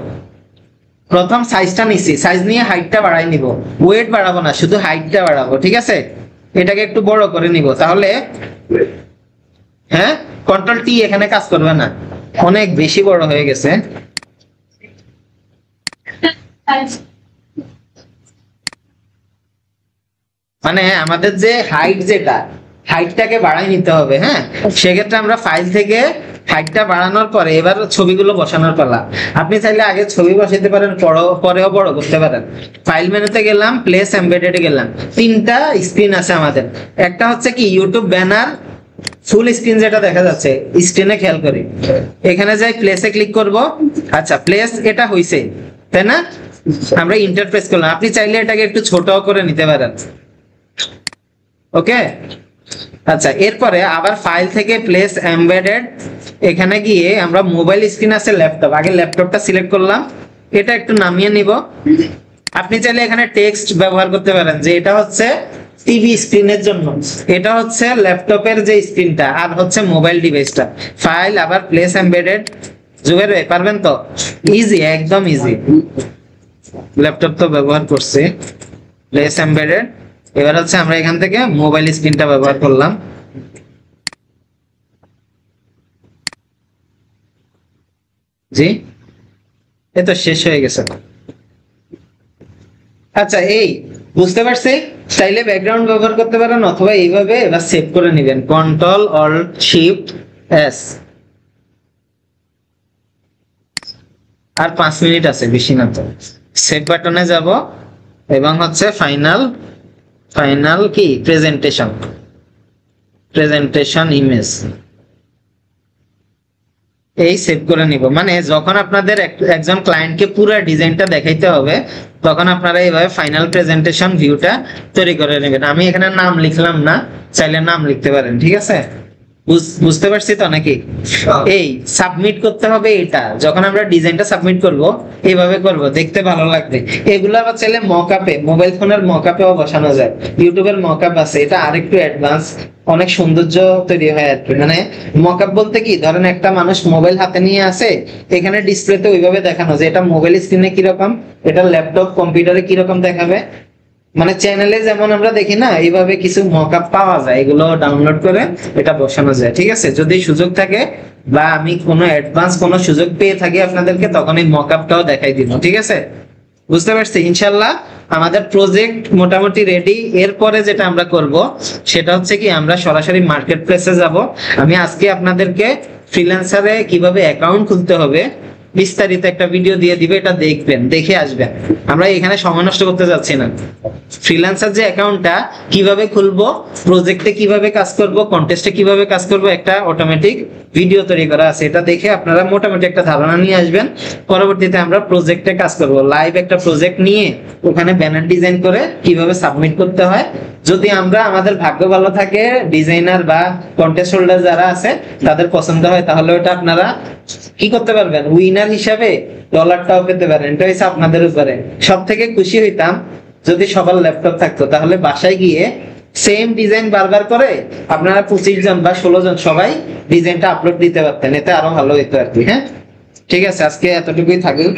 প্রথম সাইজটা নিছি, সাইজ নিয়ে হাইটটা বাড়াই নিব, ওয়েট বাড়াবো না, শুধু হাইটটা বাড়াবো, ঠিক আছে। এটাকে একটু বড় করে নিব, তাহলে হ্যাঁ কন্ট্রোল টি এখানে কাজ করবে না, অনেক বেশি বড় হয়ে গেছে। মানে আমাদের যে হাইট, যেটা হাইটটাকে বাড়াই নিতে হবে, হ্যাঁ সেক্ষেত্রে আমরা ফাইল থেকে হাইটটা বাড়ানোর পরে এবার ছবিগুলো বসানোর পালা। আপনি চাইলে আগে ছবি বসাতে পারেন, পরেও বড় করতে পারেন। ফাইল মেনুতে গেলাম, প্লেস এমবেডেড গেলাম, তিনটা স্ক্রিন আছে আমাদের। একটা হচ্ছে কি ইউটিউব ব্যানার ফুল স্ক্রিন, যেটা দেখা যাচ্ছে স্ক্রিনে, খেয়াল করি এখানে যাই প্লেসে ক্লিক করব। আচ্ছা প্লেস এটা হইছে তাই না, আমরা ইন্টারপ্রেস করলাম। আপনি চাইলে এটাকে একটু ছোট করে নিতে পারেন, ওকে। আচ্ছা এরপরে আবার ফাইল থেকে প্লেস এমবেডেড, এখানে গিয়ে আমরা মোবাইল স্ক্রিন আছে ল্যাপটপ, আগে ল্যাপটপটা সিলেক্ট করলাম, এটা একটু নামিয়ে নিব। আপনি চাইলে এখানে টেক্সট ব্যবহার করতে পারেন যে এটা হচ্ছে টিভি স্ক্রিনের জন্য, এটা হচ্ছে ল্যাপটপের যে স্ক্রিনটা, আর হচ্ছে মোবাইল ডিভাইসটা। ফাইল আবার প্লেস এমবেডেড, জুবের ভাই পারবেন তো, ইজি, একদম ইজি। ল্যাপটপ তো ব্যবহার করছি, প্লেস এমবেডেড। এবার হচ্ছে আমরা এখান থেকে মোবাইল স্ক্রিনটা ব্যবহার করলাম, জি এ তো শেষ হয়ে গেছে। আচ্ছা এই বুঝতে পারছি, চাইলে ব্যাকগ্রাউন্ড ব্যবহার করতে পারেন অথবা এইভাবে এবার সেভ করে নেবেন, কন্ট্রোল অল্ট শিফট এস। আর 5 মিনিট আছে, বেশি না তো। সেভ বাটনে যাব এবং হচ্ছে ফাইনাল কি প্রেজেন্টেশন ইমেজ, এই সেভ করে নিব। মানে যখন আপনাদের একজন ক্লায়েন্টকে পুরো ডিজাইনটা দেখাইতে হবে, তখন আপনারা এইভাবে ফাইনাল প্রেজেন্টেশন ভিউটা তৈরি করে নেবেন। আমি এখানে নাম লিখলাম না, চাইলে নাম লিখতে পারেন, ঠিক আছে। বুঝতে পারছি তো নাকি? এই সাবমিট করতে হবে, এটা যখন আমরা ডিজাইনটা সাবমিট করব এইভাবে করব, দেখতে ভালো লাগবে। এগুলো আবার চাইলে মকআপে, মোবাইল ফোনের মকআপেও বসানো যায়, ইউটিউবের মকআপ আছে, এটা আরেকটু অ্যাডভান্স, অনেক সৌন্দর্য তৈরি হয় আর কি। মানে মকআপ বলতে কি, ধরেন একটা মানুষ মোবাইল হাতে নিয়ে আছে, এখানে ডিসপ্লেতে ওইভাবে দেখানো যে এটা মোবাইল স্ক্রিনে কিরকম, এটা ল্যাপটপ কম্পিউটারে কিরকম দেখাবে। মানে চ্যানেলে যেমন আমরা দেখি না, এইভাবে কিছু মকআপ পাওয়া যায়, এগুলো ডাউনলোড করে এটা বসানো যায়, ঠিক আছে। যদি সুযোগ থাকে বা আমি কোনো অ্যাডভান্স কোনো সুযোগ পেয়ে থাকি আপনাদেরকে, তখন এই মকআপটাও দেখাই দিব, ঠিক আছে। বুঝতে পারছি ইনশাআল্লাহ। আমাদের প্রজেক্ট মোটামুটি রেডি। এরপরে যেটা আমরা করব সেটা হচ্ছে কি, আমরা সরাসরি মার্কেট প্লেসে যাব। আমি আজকে আপনাদেরকে ফ্রিল্যান্সারে কিভাবে অ্যাকাউন্ট খুলতে হবে বিস্তারিত একটা ভিডিও দিয়ে দিবে, এটা দেখবেন, দেখে আসবেন। আমরা এখানে সময় নষ্ট করতে যাচ্ছি না। ফ্রিল্যান্সার যে অ্যাকাউন্টটা কিভাবে খুলবো, প্রজেক্টে কিভাবে কাজ করব, কন্টেস্টে কিভাবে কাজ করব, একটা অটোমেটিক ভিডিও তৈরি করা আছে, এটা দেখে আপনারা মোটামুটি একটা ধারণা নিয়ে আসবেন। পরবর্তীতে আমরা প্রজেক্টে কাজ করব, লাইভ একটা প্রজেক্ট নিয়ে ওখানে ব্যানার ডিজাইন করে কিভাবে সাবমিট করতে হয়। যদি আমরা, আমাদের ভাগ্য ভালো থাকে, ডিজাইনার বা কন্টেস্ট হোল্ডার যারা আছে তাদের পছন্দ হয়, তাহলে ওটা আপনারা কি করতে পারবেন, উইনার হিসাবে ডলারটাও পেতে পারেন। এটা হচ্ছে আপনাদের উপরে। সব থেকে খুশি হইতাম যদি সবার ল্যাপটপ থাকতো, তাহলে বাসায় গিয়ে সেম ডিজাইন বারবার করে আপনারা 25 জন বা 16 জন সবাই ডিজাইনটা আপলোড দিতে পারতেন, এতে আরো ভালো হইতো আর কি। হ্যাঁ ঠিক আছে, আজকে এতটুকুই থাকুক।